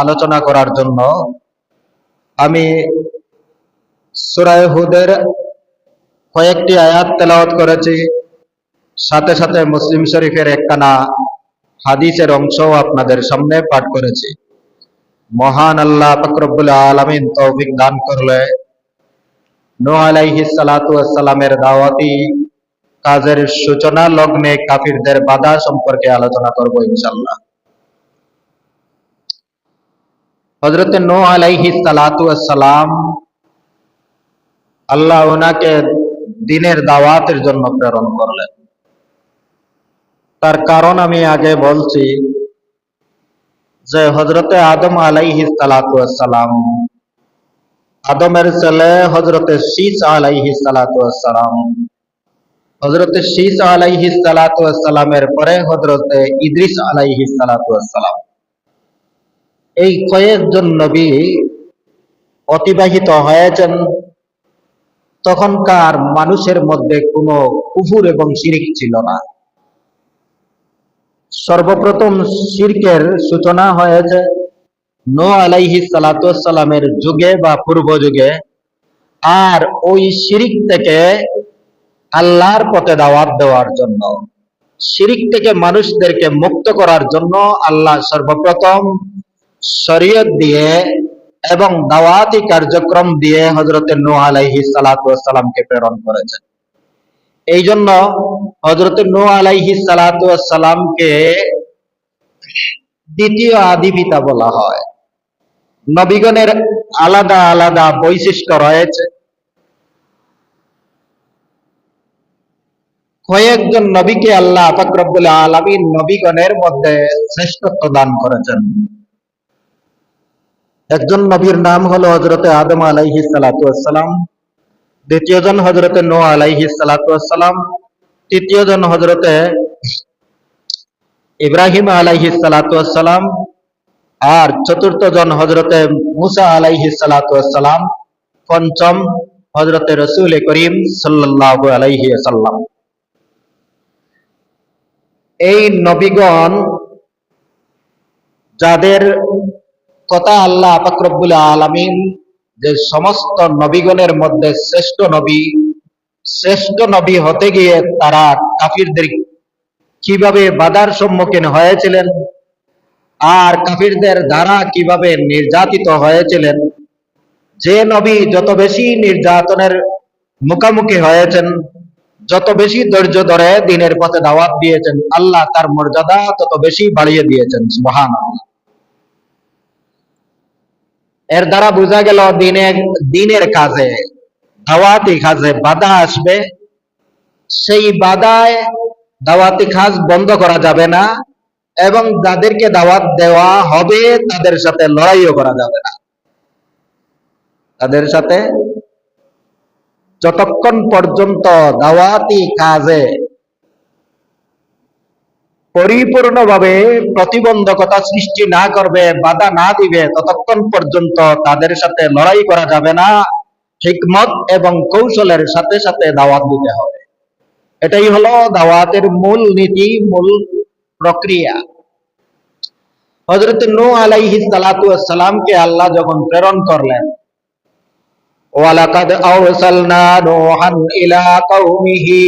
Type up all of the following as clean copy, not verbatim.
আলোচনা করার জন্য আমি সূরা হুদের কয়েকটি আয়াত তেলাওয়াত করেছি, সাথে সাথে মুসলিম শরীফের একখানা হাদিসের অংশও আপনাদের সামনে পাঠ করেছি। মহান আল্লাহ পাক রব্বুল আলামিন তৌফিক দান করলে নূহ আলাইহিস সালাতু ওয়াস সালামের দাওয়াতি কাজের সূচনা লগ্নে কাফিরদের বাধা সম্পর্কে আলোচনা করব ইনশাআল্লাহ। হযরত নূহ আলাইহিস সালাতু ওয়াস সালাম, আল্লাহ ওনাকে দ্বীনের দাওয়াতের জন্য প্রেরণ করলেন। তার কারণ আমি আগে বলছি যে হযরতে আদম আলাইহিস সালাতু ওয়াস সালাম, আদমের ছেলে হযরতে শীস আলাইহিস সালাতু ওয়াস সালাম, হযরতে শীস আলাইহিস সালাতু ওয়াস সালামের পরে হযরতে ইদ্রিস আলাইহিস সালাতু ওয়াস সালাম, এই কয়েকজন নবী অতিবাহিত হয়েছেন। তখনকার মানুষের মধ্যে কোনো কুফর এবং শিরক ছিল না। সর্বপ্রথম শিরকের সূচনা হয়েছে নূহ আলাইহিস সালাতু ওয়াস সালামের যুগে বা পূর্ব যুগে। আর ওই শিরক থেকে আল্লাহর পথে দাওয়াত দেওয়ার জন্য, শিরক থেকে মানুষদেরকে মুক্ত করার জন্য আল্লাহ সর্বপ্রথম শরীয়ত দিয়ে এবং দাওয়াতি কার্যক্রম দিয়ে হযরতে নূহ আলাইহিস সালাতু ওয়াস সালামকে প্রেরণ করেছেন। এই জন্য হযরতে নূহ আলাইহিস সালাতু ওয়াস সালামকে দ্বিতীয় আদি পিতা বলা হয়। নবীগণের আলাদা আলাদা বৈশিষ্ট্য রয়েছে। কয়েকজন নবীকে আল্লাহ পাক রব্বুল আলামিন নবীগণের মধ্যে শ্রেষ্ঠত্ব দান করেছেন। একজন নবীর নাম হলো হযরতে আদম আলাইহিস সালাতু ওয়াস সালাম, দ্বিতীয় জন হযরতে নূহ আলাইহিস সালাতু ওয়াস সালাম, তৃতীয় জন হযরতে ইব্রাহিম আলাইহিস সালাতু ওয়াস সালাম, আর চতুর্থ জন হযরতে মুসা আলাইহিস সালাতু ওয়াস সালাম, পঞ্চম হযরতে রাসূল করিম সাল্লাল্লাহু আলাইহি ওয়াসাল্লাম। এই নবীগণ যাদের কথা আল্লাহ পাক রব্বুল আলামিন যে সমস্ত নবীগণের মধ্যে শ্রেষ্ঠ নবী হতে গিয়ে তারা কাফিরদের কিভাবে বাধার সম্মুখীন হয়েছিলেন আর কাফিরদের দ্বারা কিভাবে নির্যাতিত হয়েছিলেন, যে নবী যত বেশি নির্যাতনের মুখোমুখি হয়েছেন, যত বেশি ধৈর্য ধরে দ্বীনের পথে দাওয়াত দিয়েছেন, আল্লাহ তার মর্যাদা তত বেশি বাড়িয়ে দিয়েছেন। সুবহানাল্লাহ। এর দ্বারা বোঝা গেল দ্বীনের কাজে, দাওয়াতি কাজে বাধা আসবে, সেই বাধায় দাওয়াতি কাজ বন্ধ করা যাবে না এবং যাদেরকে দাওয়াত দেওয়া হবে তাদের সাথে লড়াইও করা যাবে না। তাদের সাথে যতক্ষণ পর্যন্ত দাওয়াতি কাজে পরিপূর্ণভাবে প্রতিবন্ধকতা সৃষ্টি না করবে, বাধা না দিবে, ততক্ষণ পর্যন্ত তাদের সাথে লড়াই করা যাবে না। হিকমত এবং কৌশলের সাথে সাথে দাওয়াত দিতে হবে। এটাই হলো দাওয়াতের মূল নীতি, মূল প্রক্রিয়া। হযরত নূহ আলাইহিস সালাতু ওয়াস সালামকে আল্লাহ যখন প্রেরণ করলেন, ওয়ালাকাদ আরসালনা নূহান ইলা কওমিহি,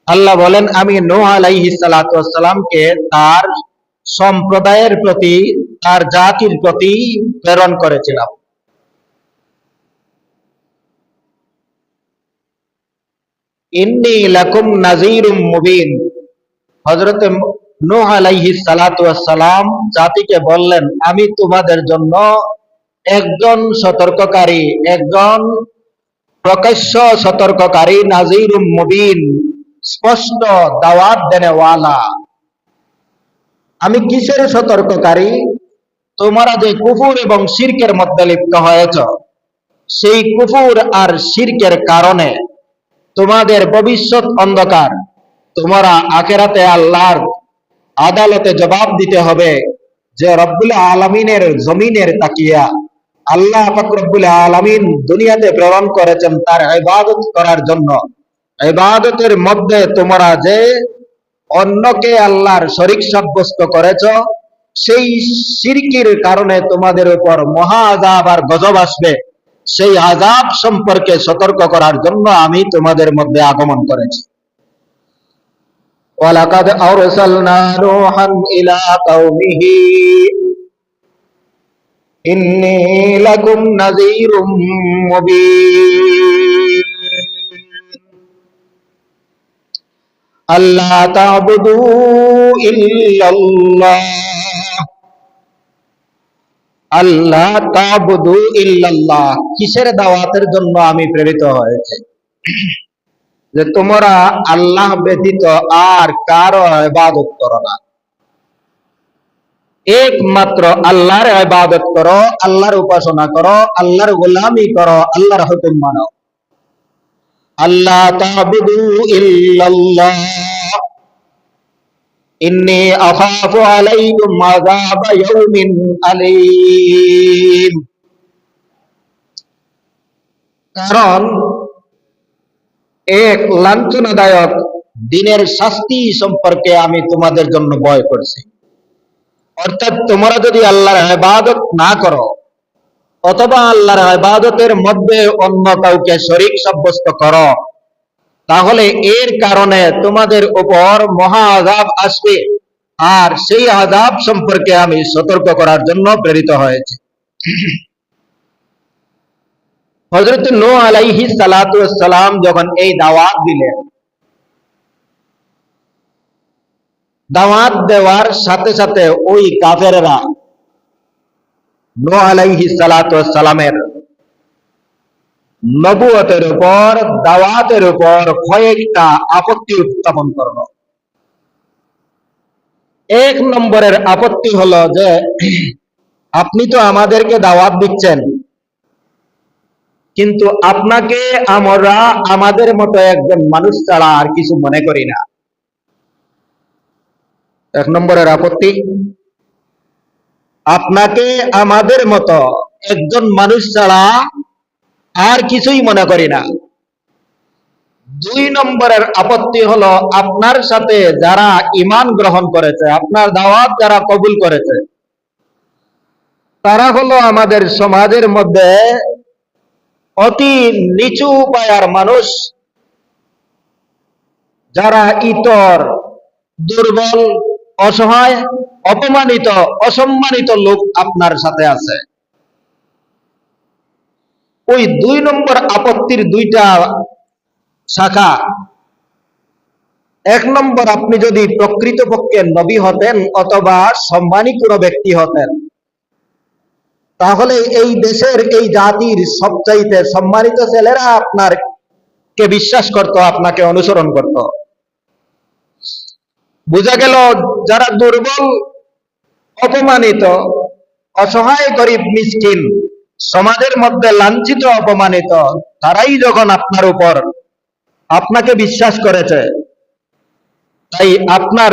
আল্লাহ বলেন আমি নূহ আলাইহিস সালাতু ওয়াস সালামকে তার সম্প্রদায়ের প্রতি, তার জাতির প্রতি প্রেরণ করেছিলাম। ইন্নী লাকুম নাযীরুম মুবিন, হযরত নূহ আলাইহিস সালাতু ওয়াস সালাম জাতিকে বললেন আমি তোমাদের জন্য একজন সতর্ককারী, একজন প্রকাশ্য সতর্ককারী, নাযীরুম মুবিন, স্পষ্ট দাওয়াত দেনেওয়ালা। আমি কিসের সতর্ককারী? তোমরা যে কুফর এবং শিরকের মধ্যে লিপ্ত হয়েছ, সেই কুফর আর শিরকের কারণে তোমাদের ভবিষ্যৎ অন্ধকার। তোমরা আখিরাতে আল্লাহর আদালতে জবাব দিতে হবে যে রব্বুল আলামিনের জমিনের তাকিয়া আল্লাহ পাক রব্বুল আলামিন দুনিয়াতে প্রেরণ করেছেন তার ইবাদত করার জন্য। ইবাদতের মধ্যে তোমরা যে অন্যকে আল্লাহর শরীক সাব্যস্ত করেছ, সেই শিরকির কারণে তোমাদের উপর মহা আযাব আর গজব আসবে, সেই আযাব সম্পর্কে সতর্ক করার জন্য আমি তোমাদের মধ্যে আগমন করেছি। ওয়ালাকাদ আরসালনা নূহান ইলা কওমিহি ইন্নী লাকুম নাযীরুম মুবিন আল্লা তা'বুদু ইল্লাল্লাহ, আল্লাহ তা'বুদু ইল্লাল্লাহ কিসের দাওয়াতের জন্য আমি প্রেরিত হয়েছি? যে তোমরা আল্লাহ ব্যতীত আর কারো ইবাদত করো না, একমাত্র আল্লাহর ইবাদত করো, আল্লাহর উপাসনা করো, আল্লাহর গোলামি করো, আল্লাহর হুকুম মানো। আল্লাহ তা'বুদু ইল্লাল্লাহ ইন্নী আখাফু আলাইকুম আযাবা ইয়াউমিন আলীম, কারণ এক লাঞ্ছনাদায়ক দিনের শাস্তি সম্পর্কে আমি তোমাদের জন্য ভয় করছি। অর্থাৎ তোমরা যদি আল্লাহর ইবাদত না করো অথবা আল্লাহর ইবাদতের মধ্যে অন্য কাউকে শরীক সাব্যস্ত করো, তাহলে এর কারণে তোমাদের উপর মহা আযাব আসবে, আর সেই আযাব সম্পর্কে আমি সতর্ক করার জন্য প্রেরিত হয়েছি। হযরত নূহ আলাইহিস সালাতু ওয়াস সালাম যখন এই দাওয়াত দিলেন, দাওয়াত দেওয়ার সাথে সাথে ওই কাফেররা নূহ আলাইহিস সালাতু ওয়াস সালামের নবুয়তের উপর, দাওয়াতের উপর কয়েকটা আপত্তি উত্থাপন করল। এক নম্বরের আপত্তি হলো যে আপনি তো আমাদেরকে দাওয়াত দিচ্ছেন, কিন্তু আপনাকে আমরা আমাদের মতো একজন মানুষ ছাড়া আর কিছু মনে করি না। এক নম্বরের আপত্তি, আপনাকে আমাদের মতো একজন মানুষ ছাড়া আর কিছুই মনে করি না। দুই নম্বরের আপত্তি হলো আপনার সাথে যারা ঈমান গ্রহণ করেছে, আপনার দাওয়াত যারা কবুল করেছে, তারা হলো আমাদের সমাজের মধ্যে অতি নিচু পায়ার মানুষ, যারা ইতর, দুর্বল, অসহায়, অপমানিত, অসম্মানিত লোক আপনার সাথে আছে। ওই দুই নম্বর আপত্তির দুইটা শাখা। এক নম্বর, আপনি যদি প্রকৃতপক্ষে নবী হতেন অথবা সম্মানী কোনো ব্যক্তি হতেন, তাহলে এই দেশের, এই জাতির সবচাইতে সম্মানিত ছেলেরা আপনার কে বিশ্বাস করত, আপনাকে অনুসরণ করত। বোঝা গেল যারা দুর্বল, অপমানিত, অসহায়, গরিব, মিসকিন, সমাজের মধ্যে লাঞ্ছিত, অপমানিত, তারাই যখন আপনার উপর আপনাকে বিশ্বাস করেছে, তাই আপনার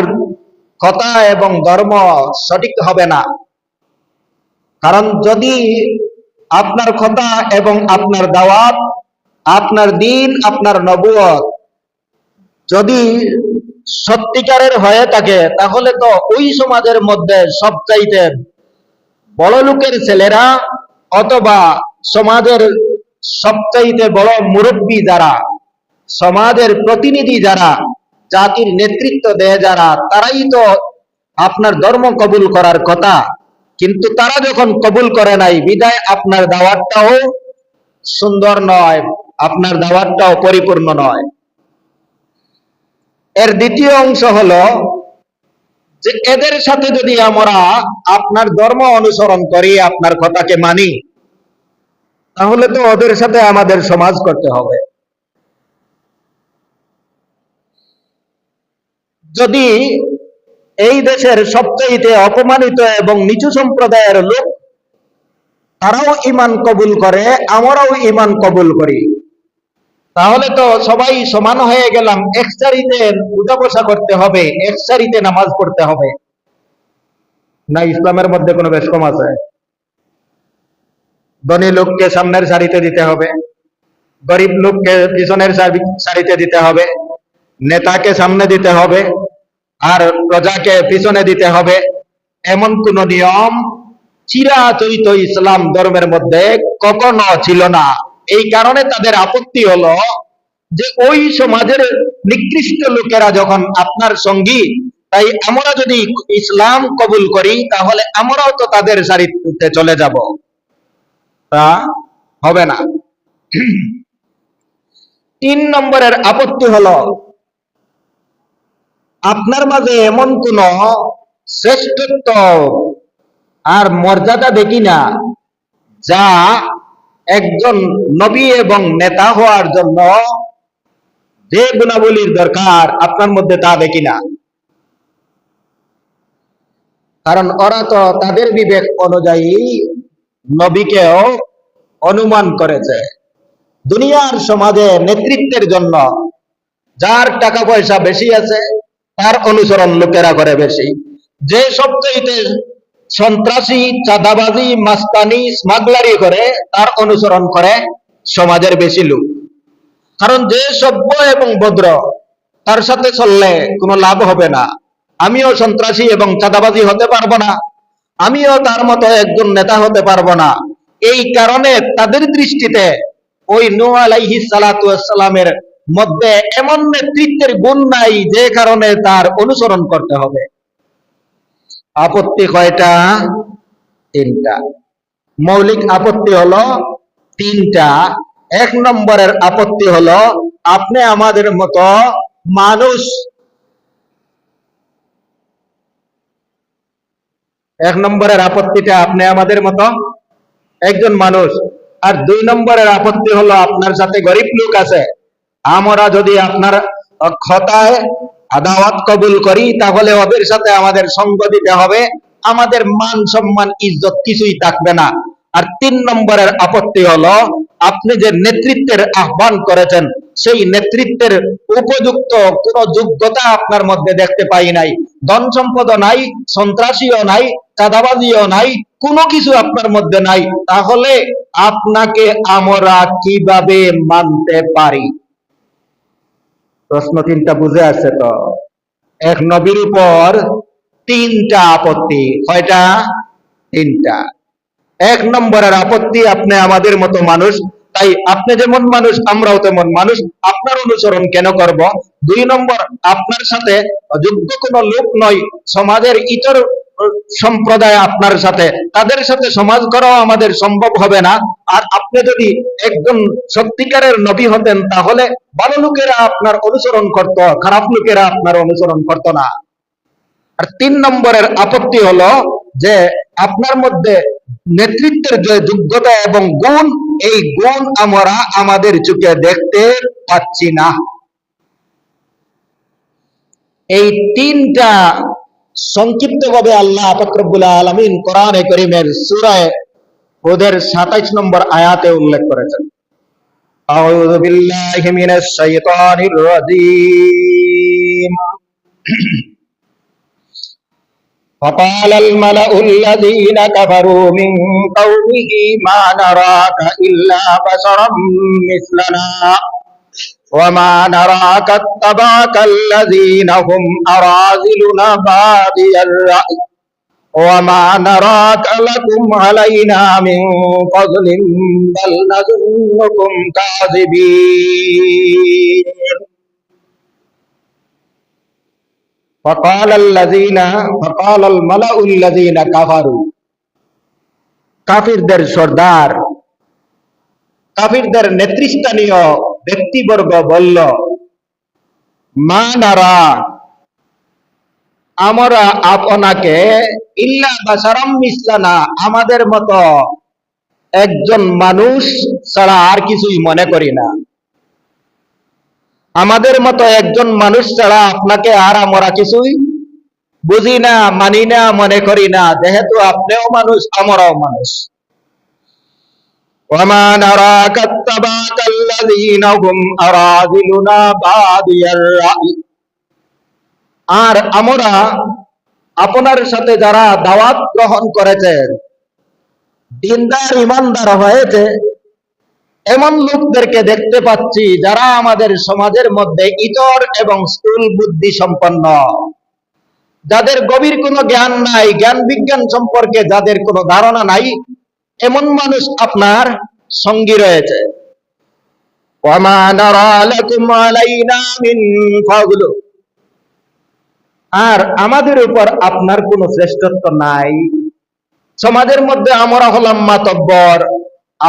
কথা এবং ধর্ম সঠিক হবে না। কারণ যদি আপনার কথা এবং আপনার দাওয়াত, আপনার দিন, আপনার নবুয়ত যদি সত্যিকারের হয়ে থাকে, তাহলে তো ওই সমাজের মধ্যে সবচাইতে বড় লোকের ছেলেরা অথবা সমাজের সবচাইতে বড় মুরব্বী যারা, সমাজের প্রতিনিধি যারা, জাতির নেতৃত্ব দেয় যারা, তারাই তো আপনার ধর্ম কবুল করার কথা। কিন্তু তারা যখন কবুল করে নাই, বিদায় আপনার দাওয়াতটাও সুন্দর নয়, আপনার দাওয়াতটাও পরিপূর্ণ নয়। এর দ্বিতীয় অংশ হলো যে এদের সাথে যদি আমরা আপনার ধর্ম অনুসরণ করি, আপনার কথাকে মানি, তাহলে তো ওদের সাথে আমাদের সমাজ করতে হবে। যদি এই দেশের সবচেয়ে অপমানিত এবং নিচু সম্প্রদায়ের লোক তারাও ঈমান কবুল করে, আমরাও ঈমান কবুল করি, তাহলে তো সবাই সমান হয়ে গেলাম। এক সারিতে পূজা বসা করতে হবে, এক সারিতে নামাজ পড়তে হবে না? ইসলামের মধ্যে কোনো বেশ কম আছে? ধনী লোককে সামনের সারিতে দিতে হবে, গরিব লোককে পিছনের সারিতে দিতে হবে, নেতাকে সামনে দিতে হবে আর প্রজাকে পিছনে দিতে হবে। এমন কোন নিয়ম চিরাচরিত ইসলাম ধর্মের মধ্যে কখনো ছিল না। এই কারণে তাদের আপত্তি হলো যে ওই সমাজের নিকৃষ্ট লোকেরা যখন আপনার সঙ্গী, তাই আমরা যদি ইসলাম কবুল করি তাহলে আমরাও তো তাদের সারিতে চলে যাব, তা হবে না। 3 নম্বরের আপত্তি হলো আপনার মাঝে এমন কোন শ্রেষ্ঠত্ব আর মর্যাদা দেখি না যা একজন নবী এবং নেতা হওয়ার জন্য যে গুণাবলীর দরকার আপনার মধ্যে তা দেখি না। কারণ ওরা তো তাদের বিবেক অনুযায়ী নবীকেও অনুমান করেছে। দুনিয়ার সমাজে নেতৃত্বের জন্য যার টাকা পয়সা বেশি আছে তার অনুসরণ লোকেরা করে বেশি। যে সবচেয়ে সন্ত্রাসী, চাঁদাবাজি, মাস্তানি, স্মাগলারি করে তার অনুসরণ করে সমাজের বেশি লোক। কারণ যে সভ্য এবং ভদ্র তার সাথে চললে কোনো লাভ হবে না। আমিও সন্ত্রাসী এবং চাঁদাবাজি হতে পারবো না, আমিও তার মতো একজন নেতা হতে পারবো না। এই কারণে তাদের দৃষ্টিতে ওই নূহ আলাইহিস সালাতু ওয়াস সালামের মধ্যে এমন নেতৃত্বের গুণ নাই যে কারণে তার অনুসরণ করতে হবে। আপত্তি কয়টা? 3টা। মৌলিক আপত্তি হলো 3টা। 1 নম্বরের আপত্তি হলো আপনি আমাদের মতো মানুষ। 1 নম্বরের আপত্তিটা আপনি আমাদের মতো একজন মানুষ। আর 2 নম্বরের আপত্তি হলো আপনার সাথে গরিব লোক আছে, আমরা যদি আপনার কথায় দাওয়াত কবুল করি তাহলে ওদের সাথে আমাদের সঙ্গ দিতে হবে, আমাদের মান সম্মান ইজ্জত কিছুই থাকবে না। আর 3 নম্বরের আপত্তি হলো আপনি যে নেতৃত্বের আহ্বান করেছেন সেই নেতৃত্বের উপযুক্ত কোন যোগ্যতা আপনার মধ্যে দেখতে পাই নাই। ধন সম্পদ নাই, সন্ত্রাসীও নাই, চাঁদাবাজিও নাই, কোনো কিছু আপনার মধ্যে নাই। তাহলে আপনাকে আমরা কিভাবে মানতে পারি? প্রশ্ন 3টা বুঝে আসছে তো? এক নবীর উপর 3টা আপত্তি। কয়টা? 3টা। 1 নম্বরের আপত্তি আপনি আমাদের মতো মানুষ, তাই আপনি যেমন মানুষ আমরাও তেমন মানুষ, আপনার অনুসরণ কেন করব? 2 নম্বর, আপনার সাথে যোগ্য কোনো লোক নয়, সমাজের ইতর সম্প্রদায় আপনার সাথে, তাদের সাথে সমাজ করাও আমাদের সম্ভব হবে না। আর আপনি যদি একজন সত্যিকারের নবী হতেন তাহলে ভালো লোকেরা আপনার অনুসরণ করত, খারাপ লোকেরা আপনার অনুসরণ করত না। আর 3 নম্বরের আপত্তি হলো যে আপনার মধ্যে নেতৃত্বের যে যোগ্যতা এবং গুণ, এই গুণ আমরা আমাদের চোখে দেখতে পাচ্ছি না। এই 3টা সংক্ষিপ্তভাবে আল্লাহ পাক রব্বুল আলামিন কোরআনে কারীমের সূরা হুদের 27 নম্বর আয়াতে উল্লেখ করেছেন। আউযু বিল্লাহি মিনাশ শাইতানির রাজীম। فقال الملأ الذين كفروا من قومه ما نراك إلا بشرا مثلنا وما نراك اتبعك الذين هم أراذلنا بادي الرأي وما نراك لكم علينا من فضل بل نظنكم كاذبين فقال الملأ الذين كفروا কাফিরদের সর্দার, কাফিরদের নেতৃস্থানীয় ব্যক্তিবর্গ বলল, মা নারা, আমরা আপনাকে ইল্লা বাশারাম মিসলানা, আমাদের মতো একজন মানুষ ছাড়া আর কিছুই মনে করি না। আমাদের মতো একজন মানুষ ছাড়া আপনাকে আর আমরা কিছুই বুঝি না, মানি না, মনে করি না, যেহেতু আপনিও মানুষ আমরাও মানুষ। وما نراك اتبعك الذين هم أراذلنا بادي الرأي, আর আমরা আপনার সাথে যারা দাওয়াত গ্রহণ করেছে, দিনদার ইমানদার হয়েছে, এমন লোকদেরকে দেখতে পাচ্ছি যারা আমাদের সমাজের মধ্যে ইতর এবং স্থূল বুদ্ধি সম্পন্ন। যাদের গভীর কোনো জ্ঞান নাই, জ্ঞান বিজ্ঞান সম্পর্কে যাদের কোনো ধারণা নাই, এমন মানুষ আপনার সঙ্গী রয়েছে। ওয়ামা নারা লাকুম আলাইনা মিন ফাদল, আর আমাদের উপর আপনার কোনো শ্রেষ্ঠত্ব নাই। সমাজের মধ্যে আমরা হলাম মাতব্বর,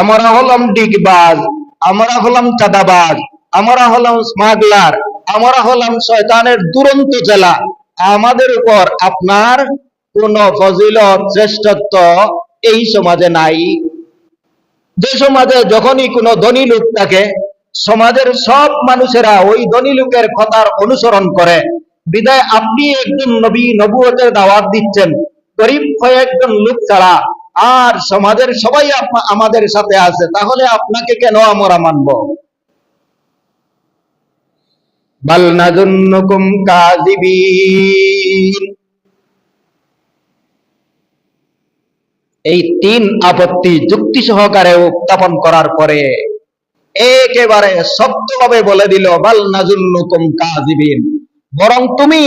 আমরা হলাম ডিগবাজ, আমরা হলাম চাঁদাবাজ, আমরা হলাম স্মাগলার, আমরা হলাম শয়তানের দুরন্ত চেলা। আমাদের উপর আপনার কোন ফজিলত শ্রেষ্ঠত্ব এই সমাজে নাই। যে সমাজে যখনই কোনো ধনী লোক থাকে, সমাজের সব মানুষেরা ওই ধনী লোকের কথার অনুসরণ করে। বিদায় আপনি একজন নবী নবুয়তের দাওয়াত দিচ্ছেন গরিব কয়েকজন লোক ছাড়া, আর সমাজের সবাই আমাদের সাথে আছে, তাহলে আপনাকে কেন আমরা মানব? বাল নাযুন্নুকুম কাযিবিন। এই তিন আপত্তি যুক্তি সহকারে উত্থাপন করার পরে একেবারে শক্তভাবে বলে দিল, বাল নাযুন্নুকুম কাযিবিন, বরং তুমি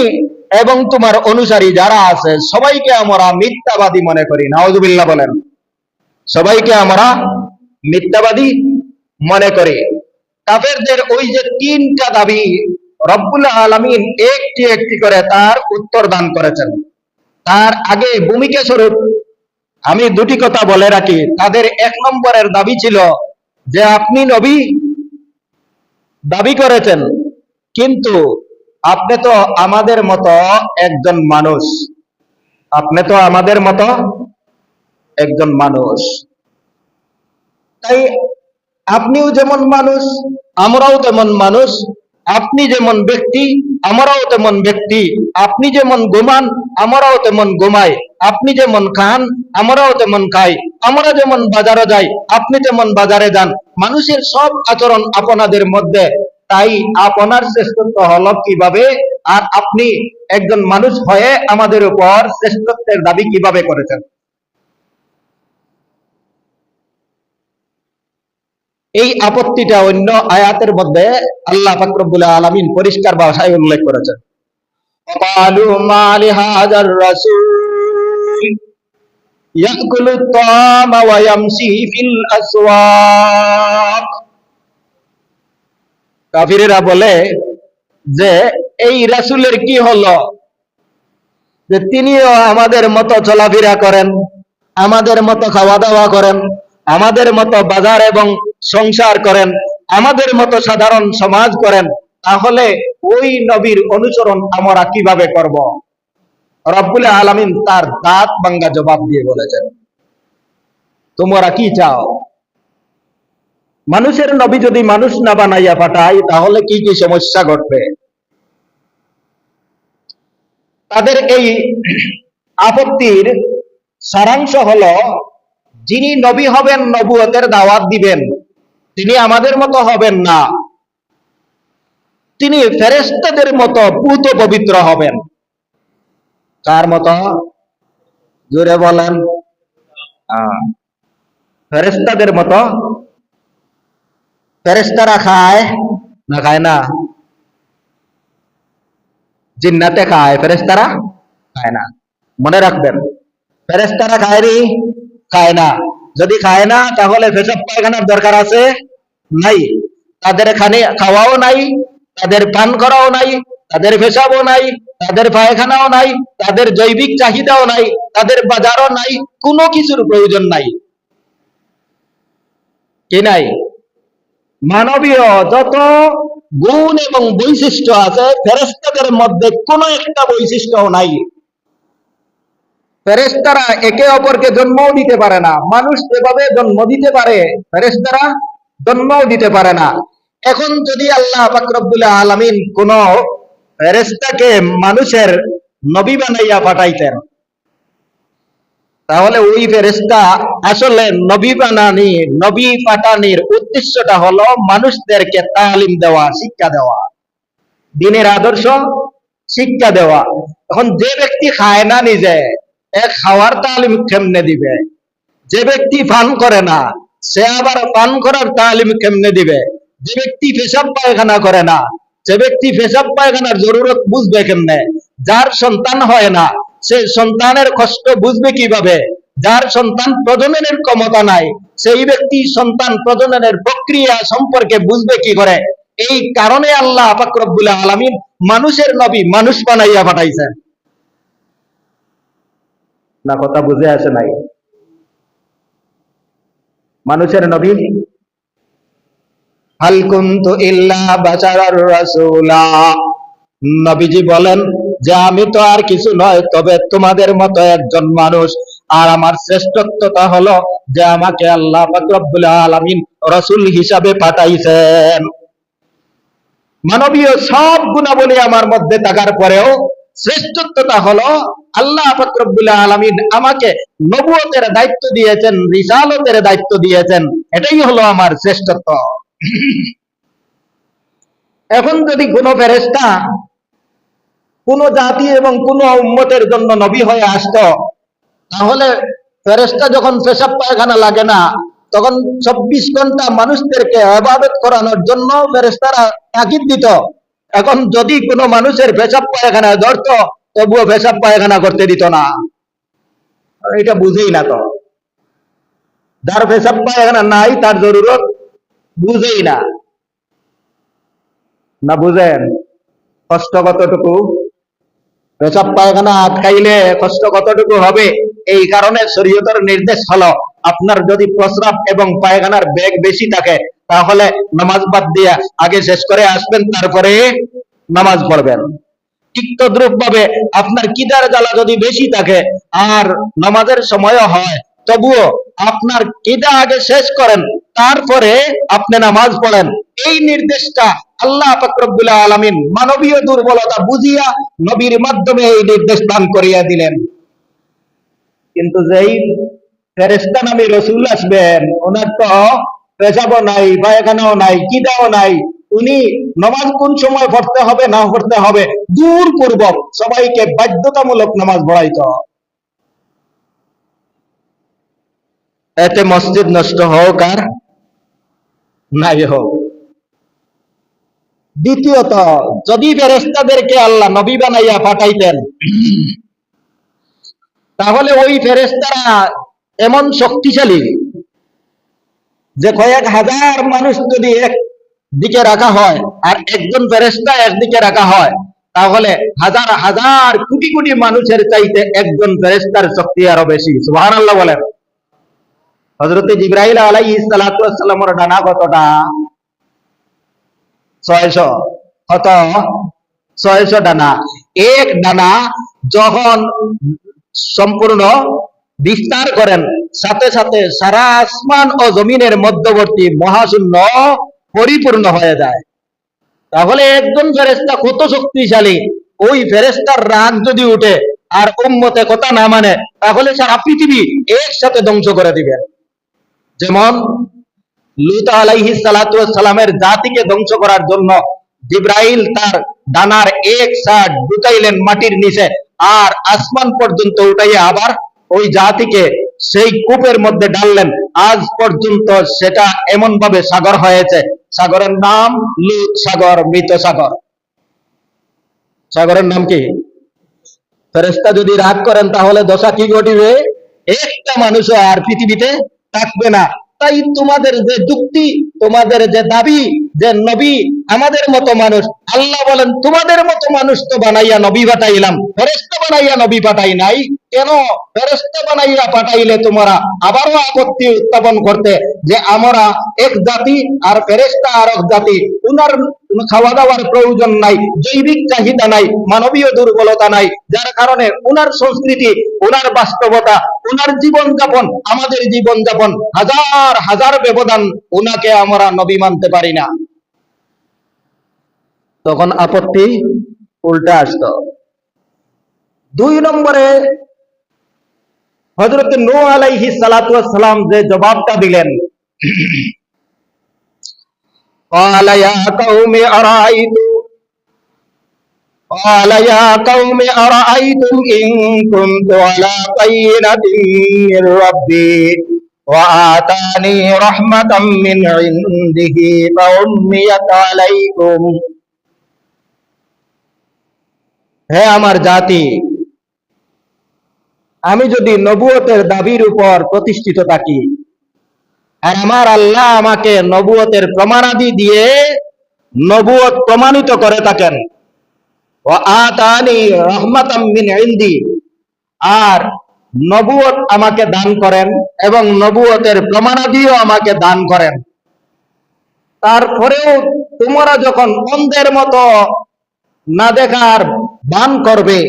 এবং তোমার অনুসারী যারা আছে সবাইকে আমরা মিথ্যাবাদী মনে করি। নাউযুবিল্লাহ বলেন। সবাইকে আমরা মিথ্যাবাদী মনে করি। কাফেরদের ওই যে তিনটা দাবি রব্বুল আলামিন একটি একটি করে তার উত্তর দান করেছেন। তার আগে ভূমিকা স্বরূপ আমি দুটি কথা বলে রাখি। তাদের এক নম্বরের দাবি ছিল যে আপনি নবী দাবি করেছেন, কিন্তু আপনি তো আমাদের মতো একজন মানুষ, আপনি তো আমাদের মতো একজন মানুষ, তাই আপনিও যেমন মানুষ আমরাও তেমন মানুষ, আপনি যেমন ব্যক্তি আমরাও তেমন ব্যক্তি, আপনি যেমন ঘুমান আমরাও তেমন ঘুমাই, আপনি যেমন খান আমরাও তেমন খাই, আমরা যেমন বাজারে যাই আপনি তেমন বাজারে যান। মানুষের সব আচরণ আপনাদের মধ্যে, তাই আপনার শ্রেষ্ঠত্ব হলো কিভাবে, আর আপনি একজন মানুষ হয়ে আমাদের উপর শ্রেষ্ঠত্বের দাবি কিভাবে করেছেন? এই আপত্তিটা অন্য আয়াতের মধ্যে আল্লাহ পাক রব্বুল আলামিন পরিষ্কার ভাষায় উল্লেখ করেছেন। ক্বালু মা লিহাযার রাসূল ইয়াকুলু তা'আমা ওয়া ইয়ামশি ফিল আসওয়াক। কাফিরেরা বলে যে এই রাসূলের কি হলো যে তিনিও আমাদের মতো চলাফেরা করেন, আমাদের মতো খাওয়া দাওয়া করেন, আমাদের মতো বাজার এবং সংসার করেন, আমাদের মতো সাধারণ সমাজ করেন, তাহলে ওই নবীর অনুসরণ আমরা কিভাবে করব? রব্বুল আলামিন তার দাঁত ভাঙ্গা জবাব দিয়ে বলেছেন, তোমরা কি চাও? মানুষের নবী যদি মানুষ না বানাইয়া পাঠায় তাহলে কি কি সমস্যা ঘটবে? তাদের এই আপত্তির সারাংশ হলো, যিনি নবী হবেন, নবুয়তের দাওয়াত দিবেন, তিনি আমাদের মতো হবেন না, তিনি ফেরেশতাদের মতো পূত পবিত্র হবেন। কার মতো? জোরে বলেন। ফেরেশতাদের মতো। ফেরেশতারা খায় না খায় না? জিন্নাতে খায়, ফেরেশতারা খায় না। মনে রাখবেন, ফেরেশতারা খায়নি, খায় না। যদি খায় না তাহলে পেশাব পায়খানার দরকার আছে? নাই। তাদের খাওয়াও নাই, তাদের পান করাও নাই, তাদের পেশাবও নাই, তাদের পায়খানাও নাই, তাদের জৈবিক চাহিদাও নাই, তাদের বাজারও নাই, কোনো কিছুর প্রয়োজন নাই। কি নাই? মানবীয় যত গুণ এবং বৈশিষ্ট্য আছে ফেরেশতাদের মধ্যে কোনো একটা বৈশিষ্ট্য নাই। ফেরেশতারা একে অপরকে জন্মও দিতে পারে না। মানুষ যেভাবে জন্ম দিতে পারে ফেরেশতারা জন্মও দিতে পারে না। এখন যদি আল্লাহ পাক রব্বুল আলামিন কোন ফেরেশতাকে মানুষের নবী বানাইয়া পাঠাইতেন, তাহলে ওই ফেরেশতা আসলে নবী পাঠানির উদ্দেশ্যটা হলো মানুষদেরকে তালিম দেওয়া, শিক্ষা দেওয়া, দ্বীনের আদর্শ শিক্ষা দেওয়া। এখন যে ব্যক্তি খায় না নিজে, এক খাওয়ার তালিম কেমনে দিবে? যে ব্যক্তি পান করে না সে আবার পান করার তালিম কেমনে দিবে? যে ব্যক্তি পেশাব পায়খানা করে না, যে ব্যক্তি পেশাব পায়খানার জরুরত বুঝবে কেমনে? যার সন্তান হয় না সে সন্তানের কষ্ট বুঝবে কিভাবে? যার সন্তান প্রজননের ক্ষমতা নাই সেই ব্যক্তি সন্তান প্রজননের প্রক্রিয়া সম্পর্কে বুঝবে কি করে? এই কারণে আল্লাহ পাক রব্বুল আলামিন মানুষের নবী মানুষ বানাইয়া পাঠাইছেন। না কথা বুঝে আসে নাই? মানুষের নবী, হাল কুনতু ইল্লা বাশারার রাসূলা, নবীজি বলেন যে আমি তো আর কিছু নয় তবে তোমাদের মতো একজন মানুষ, আর আমার শ্রেষ্ঠত্বটা হলো যে আমাকে আল্লাহ পাক রব্বুল আলামিন রাসূল হিসাবে পাঠাইছেন। মানবীয় সব গুণাবলী আমার মধ্যে থাকার পরেও শ্রেষ্ঠত্বটা হলো আল্লাহ পাক রব্বুল আলামিন আমাকে নবুয়তের দায়িত্ব দিয়েছেন, রিসালতের দায়িত্ব দিয়েছেন, এটাই হলো আমার শ্রেষ্ঠত্ব। এখন যদি কোনো ফেরেশতা কোন জাতি এবং কোন উম্মতের জন্য নবী হয়ে আসতো, তাহলে ফেরেশতা যখন পেশাব পায়খানা লাগে না তখন 24 ঘন্টা মানুষদেরকে ইবাদত করানোর জন্য ফেরেশতারা তাগিদ দিত। এখন যদি কোনো মানুষের পেশাব পায়খানা ধরতো তবুও পেশাব পায়খানা করতে দিত না। এটা বুঝেই না তো, যার পেশাব পায়খানা নাই তার জরুরত বুঝেই না। না বুঝেন কষ্ট কতটুকু? পেশাব পায়খানা আটকাইলে কষ্ট কতটুকু হবে? এই কারণে শরীয়তের নির্দেশ হলো আপনার যদি প্রস্রাব এবং পায়খানার বেগ বেশি থাকে তাহলে নামাজ বাদ দিয়ে আগে শেষ করে আসবেন, তারপরে নামাজ পড়বেন। ঠিক তদ্রূপ ভাবে আপনার কিদার জ্বালা যদি বেশি থাকে আর নামাজের সময় হয় তবুও আপনার কিদা আগে শেষ করেন, তারপরে আপনি নামাজ পড়েন। এই নির্দেশটা আল্লাহ পাক রব্বুল আলামিন মানবীয় দুর্বলতা বুঝিয়া নবীর মাধ্যমে এই নির্দেশ দান করিয়া দিলেন। কিন্তু যেই ফেরেশতা নামী রসুল আসবেন ওনার তো পেশাবও নাই, পায়খানাও নাই, কিদাও নাই, উনি নামাজ কোন সময় পড়তে হবে না পড়তে হবে দূর পূর্বক সবাইকে বাধ্যতামূলক নামাজ পড়াইতো। এতে মসজিদ নষ্ট হোক আর নাই হোক। দ্বিতীয়ত, যদি ফেরেশতাদেরকে আল্লাহ নবী বানাইয়া পাঠাইতেন তাহলে ওই ফেরেশতারা এমন শক্তিশালী যে কয়েক হাজার মানুষ যদি এক দিকে রাখা হয় আর একজন ফেরেশতা একদিকে রাখা হয় তাহলে হাজার হাজার কোটি কোটি মানুষের চাইতে একজন ফেরেশতার শক্তি আরো বেশি। সুবহানাল্লাহ বলেন। হযরত জিবরাইল আলাইহিস সালাতু ওয়াস সালামের ডানা কতটা? 600। কত? 600 ডানা। এক ডানা যখন সম্পূর্ণ বিস্তার করেন সাথে সাথে সারা আসমান ও জমিনের মধ্যবর্তী মহাশূন্য পরিপূর্ণ হয়ে যায়। তাহলে একজন ফেরেশতা কত শক্তিশালী! ওই ফেরেশতার রাগ যদি উঠে আর উম্মতে কথা না মানে তাহলে সারা পৃথিবী একসাথে ধ্বংস করে দিবেন। যেমন লূত আলাইহিস সালাতু ওয়াস সালামের জাতিকে ধ্বংস করার জন্য জিবরাইল তার ডানার এক সাইড ঢুকাইলেন মাটির নিচে আর আসমান পর্যন্ত উঠাইয়া আবার ওই জাতিকে সেই কূপের মধ্যে ডাললেন। আজ পর্যন্ত সেটা এমন ভাবে সাগর হয়েছে, সাগরের নাম লূত সাগর, মৃত সাগর। সাগরের নাম কি? ফেরেশতা যদি রাগ করেন তাহলে দশা কি ঘটিবে? একটা মানুষও আর পৃথিবীতে থাকবে না। তাই তোমাদের যে যুক্তি, তোমাদের যে দাবি যে নবী আমাদের মতো মানুষ, আল্লাহ বলেন তোমাদের মতো মানুষ তো বানাইয়া নবী পাঠাইলাম, ফেরেশতা বানাইয়া নবী পাঠাই নাই। কেন? ফেরেশতা বানাইয়া পাঠাইলে তোমরা আবারও আপত্তি উত্থাপন করতে যে আমরা এক জাতি আর ফেরেশতা আর এক জাতি, উনার খাওয়া দাওয়ার প্রয়োজন নাই, জৈবিক চাহিদা নাই, মানবীয় দুর্বলতা নাই, যার কারণে উনার সংস্কৃতি, উনার বাস্তবতা, উনার জীবন যাপন আমাদের জীবন যাপন হাজার হাজার ব্যবধান, উনাকে আমরা নবী মানতে পারি না। তখন আপত্তি উল্টা আসতো। 2 নম্বরে হযরত নূহ আলাইহিস সালাতু ওয়াস সালাম যে জবাবটা দিলেন, قال يا قوم أرأيتم إن كنت على بينة من ربي وآتاني رحمة من عنده فعميت عليكم। হে আমার জাতি, আমি যদি নবুয়তের দাবির উপর প্রতিষ্ঠিত থাকি আর আমার আল্লাহ আমাকে নবুয়তের প্রমাণাদি দিয়ে নবুয়ত প্রমাণিত করে থাকেন, ও আতানি রহমাতাম মিন ইনদি, আর নবুয়ত আমাকে দান করেন এবং নবুয়তের প্রমাণাদিও আমাকে দান করেন, তারপরেও তোমরা যখন অন্ধের মতো না দেখার বান করবে,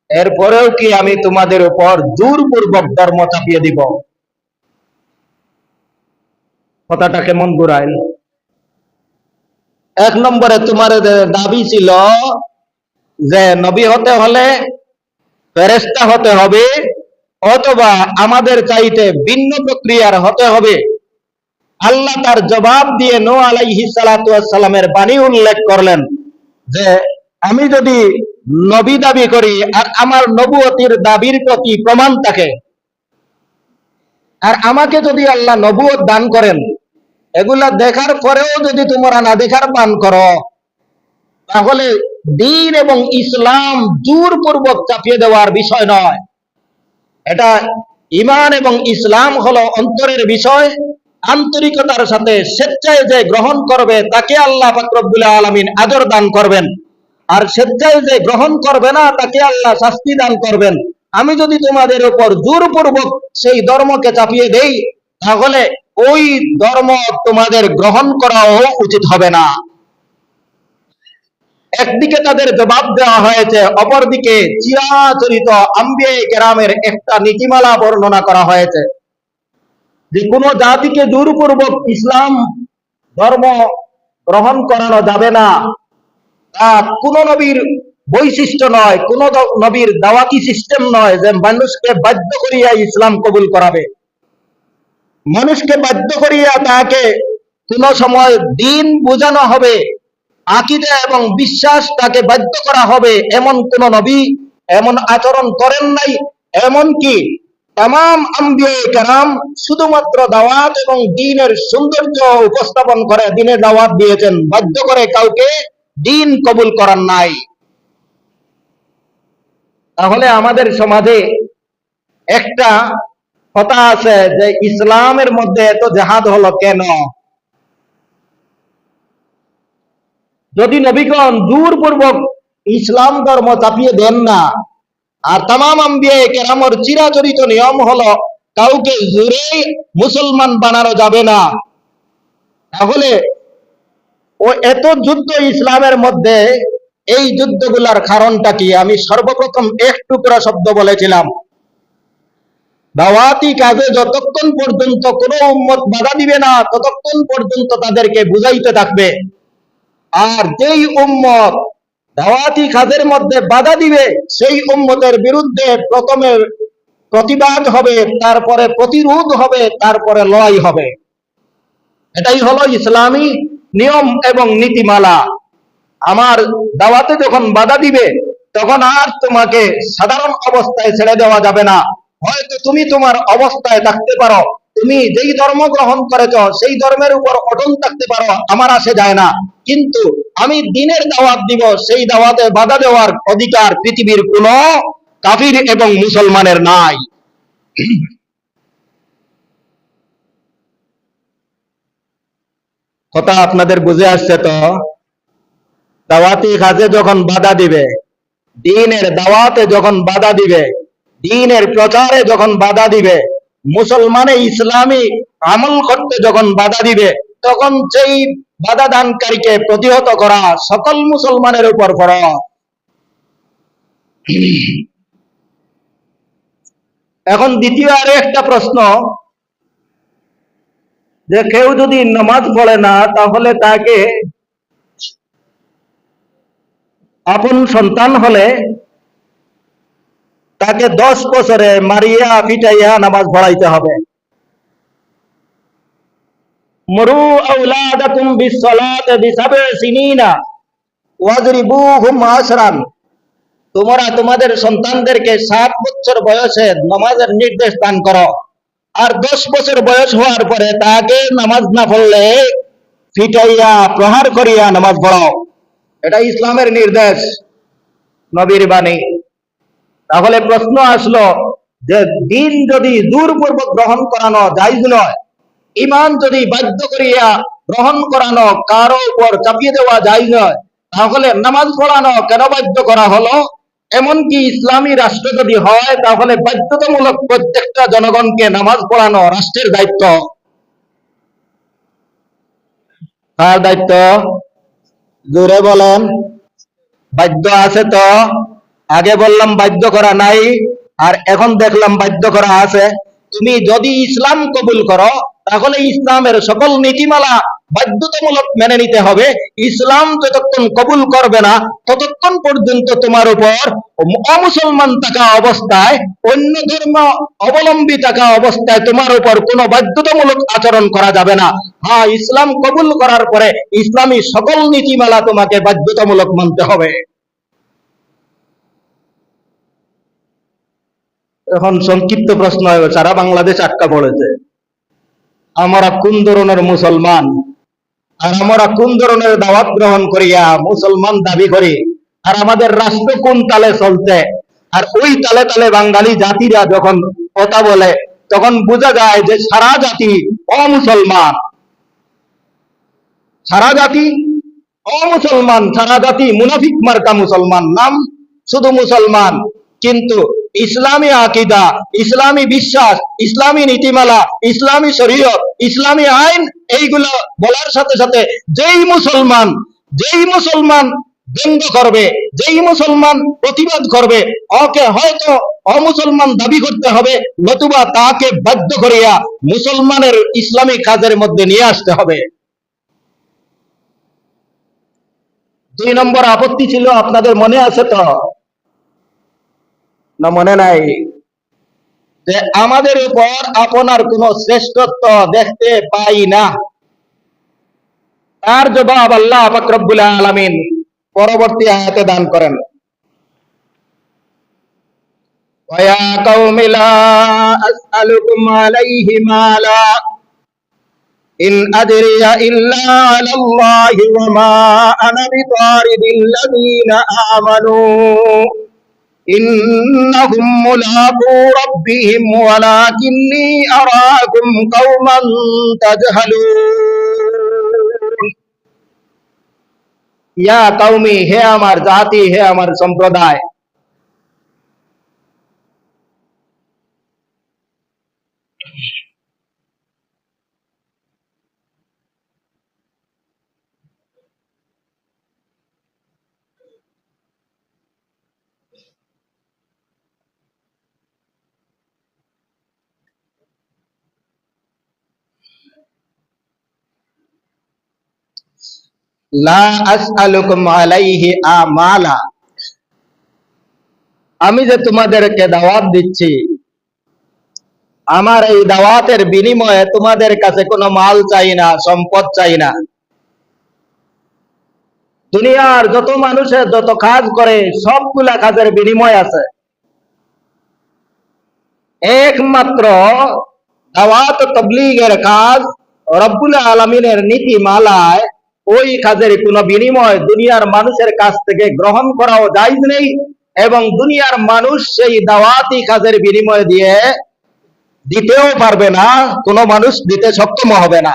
এরপরেও কি আমি তোমাদের উপর জোরপূর্বক ধর্ম চাপিয়ে দিব? কথাটা কেমন ঘুরাইল? এক নম্বরে তোমার দাবি ছিল যে নবী হতে হলে ফেরেশতা হতে হবে, অথবা আমাদের চাইতে ভিন্ন প্রক্রিয়ার হতে হবে। আল্লাহ তার জবাব দিয়ে নূহ আলাইহিস সালাতু ওয়াস সালামের বাণী উল্লেখ করলেন যে আমি যদি নবী দাবি করি আর আমার নবুয়তির দাবির প্রতি প্রমাণ থাকে, আর আমাকে যদি আল্লাহ নবুয়ত দান করেন, এগুলা দেখার পরেও যদি তোমরা না দেখার পান করো, তাহলে দ্বীন এবং ইসলাম জোরপূর্বক চাপিয়ে দেওয়ার বিষয় নয়। এটা ঈমান এবং ইসলাম হলো অন্তরের বিষয়। আন্তরিকতার সাথে স্বেচ্ছায় যে গ্রহণ করবে তাকে আল্লাহ পাক রব্বুল আলামিন আদর দান করবেন, আর স্বেচ্ছায় যে গ্রহণ করবে না তাকে আল্লাহ শাস্তি দান করবেন। আমি যদি তোমাদের উপর জোরপূর্বক সেই ধর্মকে চাপিয়ে দেই, তাহলে ওই ধর্ম তোমাদের গ্রহণ করাও উচিত হবে না। একদিকে তাদের জবাব দেওয়া হয়েছে, অপরদিকে চিরাচরিত আম্বিয়ায়ে কেরামের একটা নীতিমালা বর্ণনা করা হয়েছে যে কোন জাতিকে জোরপূর্বক ইসলাম ধর্ম গ্রহণ করানো যাবে না। তা কোন নবীর বৈশিষ্ট্য নয়, কোন নবীর দাওয়াতি সিস্টেম নয় যে মানুষকে বাধ্য করিয়া ইসলাম কবুল করাবে। মানুষকে বাধ্য করিয়া তাকে কোন সময় দ্বীন বোঝানো হবে, আকীদা এবং বিশ্বাস তাকে বাধ্য করা হবে, এমন কোন নবী এমন আচরণ করেন নাই। এমনকি তামাম আম্বিয়ায়ে কেরাম শুধুমাত্র দাওয়াত এবং দ্বীনের সৌন্দর্য উপস্থাপন করে দ্বীনের দাওয়াত দিয়েছেন, বাধ্য করে কাউকে দ্বীন কবুল করার নাই। তাহলে আমাদের সমাজে একটা কথা আছে যে ইসলামের মধ্যে এত জেহাদ হলো কেন? যদি নবীগণ জোরপূর্বক ইসলাম ধর্ম চাপিয়ে দেন না, আর তামাম আম্বিয়ায়ে কেরামের চিরাচরিত নিয়ম হলো কাউকে জোরে মুসলমান বানানো যাবে না, তাহলে ও এত যুদ্ধ ইসলামের মধ্যে, এই যুদ্ধগুলার কারণটা কি? আমি সর্বপ্রথম এক টুকরা শব্দ বলেছিলাম, দাওয়াতি কাজে যতক্ষণ পর্যন্ত কোনো উম্মত বাধা দিবে না ততক্ষণ পর্যন্ত তাদেরকে বুঝাইতে থাকবে। আর যেই উম্মত দাওয়াতি কাজের মধ্যে বাধা দিবে সেই উম্মতের বিরুদ্ধে প্রথমে প্রতিবাদ হবে, তারপরে প্রতিরোধ হবে, তারপরে লড়াই হবে। এটাই হলো ইসলামী নিয়ম এবং নীতিমালা। আমার দাওয়াতে যখন বাধা দিবে তখন আর তোমাকে সাধারণ অবস্থায় ছেড়ে দেওয়া যাবে না। হয়তো তুমি তোমার অবস্থায় থাকতে পারো, তুমি যেই ধর্ম গ্রহণ করেছ সেই ধর্মের উপর অটল থাকতে পারো, আমার আসে যায় না, কিন্তু আমি দ্বীনের দাওয়াত দিব, সেই দাওয়াতে বাধা দেওয়ার অধিকার পৃথিবীর কোন কাফির এবং মুসলমানের নাই। কথা আপনাদের বুঝে আসছে তো? দাওয়াতি কাজে যখন বাধা দিবে, দ্বীনের দাওয়াতে যখন বাধা দিবে, দ্বীনের প্রচারে যখন বাধা দিবে, মুসলমানে ইসলামী আমল করতে যখন বাধা দিবে, তখন সেই বাধা দানকারীকে প্রতিহত করা সকল মুসলমানের উপর ফরজ। এখন দ্বিতীয় আরো একটা প্রশ্ন, যে কেউ যদি নামাজ পড়ে না তাহলে তাকে আপন সন্তান হলে তাকে 10 বছরে মারিয়া পিটাইয়া নামাজ পড়াইতে হবে। মুরু আওলাদাকুম বিসসালাতি বিসাব'i সিনিনা ওয়াজরিবুহুম 10। তোমরা তোমাদের সন্তানদেরকে 7 বছর বয়সে নামাজের নির্দেশ দান করো, আর 10 বছর বয়স হওয়ার পরে তাকে নামাজ না পড়লে পিটাইয়া প্রহার করিয়া নামাজ পড়াও। এটা ইসলামের নির্দেশ। নবীর বাণী। তাহলে প্রশ্ন আসলো যে দিন যদি জোরপূর্বক গ্রহণ করানো জায়েজ নয়, ইমান যদি বাধ্য করিয়া গ্রহণ করানো কারো উপর চাপিয়ে দেওয়া জায়েজ নয়, তাহলে নামাজ পড়ানো কেন বাধ্য করা হলো? এমনকি ইসলামী রাষ্ট্র যদি হয় তাহলে বাধ্যতামূলক প্রত্যেকটা জনগণকে নামাজ পড়ানো রাষ্ট্রের দায়িত্ব। কার দায়িত্ব? জোরে বলেন। বাধ্য আছে তো? আগে বললাম বাধ্য করা নাই, আর এখন দেখলাম বাধ্য করা আছে। তুমি যদি ইসলাম কবুল করো তাহলে ইসলামের সকল নীতিমালা বাধ্যতামূলক মেনে নিতে হবে। ইসলাম যতক্ষণ কবুল করবে না ততক্ষণ পর্যন্ত তোমার উপর অমুসলমান থাকা অবস্থায়, অন্য ধর্ম অবলম্বী থাকা অবস্থায় তোমার উপর কোনো বাধ্যতামূলক আচরণ করা যাবে না। হ্যাঁ, ইসলাম কবুল করার পরে ইসলামী সকল নীতিমালা তোমাকে বাধ্যতামূলক মানতে হবে। এখন সংক্ষিপ্ত প্রশ্ন, সারা বাংলাদেশ আটকা পড়েছে, আমরা কোন ধরনের মুসলমান, আর আমরা কোন ধরনের দাওয়াত গ্রহণ করিয়া মুসলমান দাবি করি, আর আমাদের রাষ্ট্র কোন তালে চলছে? আর ওই তালে তালে বাঙালি জাতিরা যখন কথা বলে তখন বোঝা যায় যে সারা জাতি অমুসলমান, সারা জাতি অমুসলমান, সারা জাতি মুনাফিক মার্কা মুসলমান, নাম শুধু মুসলমান, কিন্তু ইসলামী আকিদা, ইসলামী বিশ্বাস, ইসলামী নীতিমালা, ইসলামী শরীয়ত, ইসলামী আইন, এইগুলো বলার সাথে সাথে যেই মুসলমান ব্যঙ্গ করবে, যেই মুসলমান প্রতিবাদ করবে, ওকে হয়তো অমুসলমান দাবি করতে হবে, নতুবা তাকে বাধ্য করিয়া মুসলমানের ইসলামী কাজের মধ্যে নিয়ে আসতে হবে। 2 নম্বর আপত্তি ছিল, আপনাদের মনে আছে তো? না মনে নাই? যে আমাদের উপর আপনার কোনো শ্রেষ্ঠত্ব দেখতে পাই না। তার জবাব আল্লাহ পাক রব্বুল আলামিন পরবর্তী আয়াতে দান করেন, ওয়া কাওমি লা আসআলুকুম আলাইহি মালা ইন আজরিয়া ইল্লা আলাল্লাহি ওয়া মা আনা বিতারিদিল লাযিনা আমানু ইন্নাহুম মুলাকু রাব্বিহিম ওয়ালাকিন্নী আরাকুম কওমান তাজহালুন। ইয়া কওমি, হে আমার জাতি, হে আমার সম্প্রদায়, লা আসআলুকুম আলাইহি আমালা, আমি যে তোমাদেরকে দাওয়াত দিচ্ছি, আমার এই দাওয়াতের বিনিময়ে তোমাদের কাছে কোনো মাল চাই না, সম্পদ চাই না। দুনিয়ার যত মানুষের যত কাজ করে সবগুলা কাজের বিনিময় আছে, একমাত্র দাওয়াত তাবলীগের কাজ, রব্বুল আলামিনের নীতিমালায় ওই কাজের কোনো বিনিময় দুনিয়ার মানুষের কাছ থেকে গ্রহণ করাও জায়েজ নেই, এবং দুনিয়ার মানুষ সেই দাওয়াতি কাজের বিনিময় দিয়ে দিতেও পারবে না, কোনো মানুষ দিতে সক্ষম হবে না।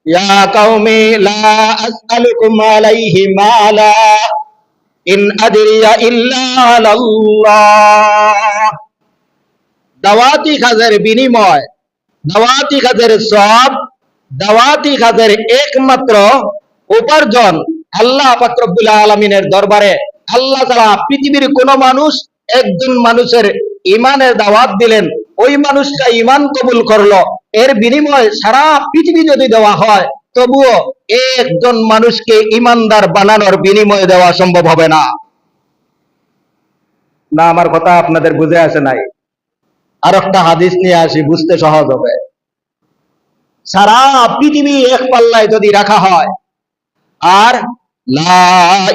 ইয়া কওমি লা আসআলুকুম আলাইহি মালা ইন আজরিয়া ইল্লা আলাল্লাহ। দাওয়াতি কাজের বিনিময়, দাওয়াতি কাজের সব, দাওয়াতি কাজের একমাত্র উপার্জন আল্লাহ পাক রব্বুল আলামিনের দরবারে। আল্লাহ তাআলা পৃথিবীর কোন মানুষ একজন মানুষের ইমানের দাওয়াত দিলেন, ওই মানুষটা ইমান কবুল করলো, এর বিনিময় সারা পৃথিবী যদি দেওয়া হয় তবুও একজন মানুষকে ইমানদার বানানোর বিনিময় দেওয়া সম্ভব হবে না। না, আমার কথা আপনাদের বুঝে আসে নাই? আর একটা হাদিস নিয়ে আসি, বুঝতে সহজ হবে। সারা পৃথিবী এক পাল্লায় যদি রাখা হয় আর লা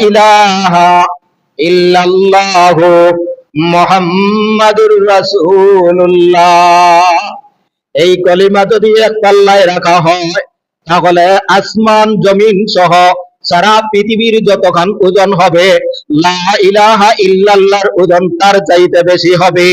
ইলাহা ইল্লাল্লাহু মুহাম্মাদুর রাসূলুল্লাহ এই কলিমা যদি এক পাল্লায় রাখা হয়, তাহলে আসমান জমিন সহ সারা পৃথিবীর যতখান ওজন হবে, লা ইলাহা ইল্লাল্লাহর ওজন তার চাইতে বেশি হবে।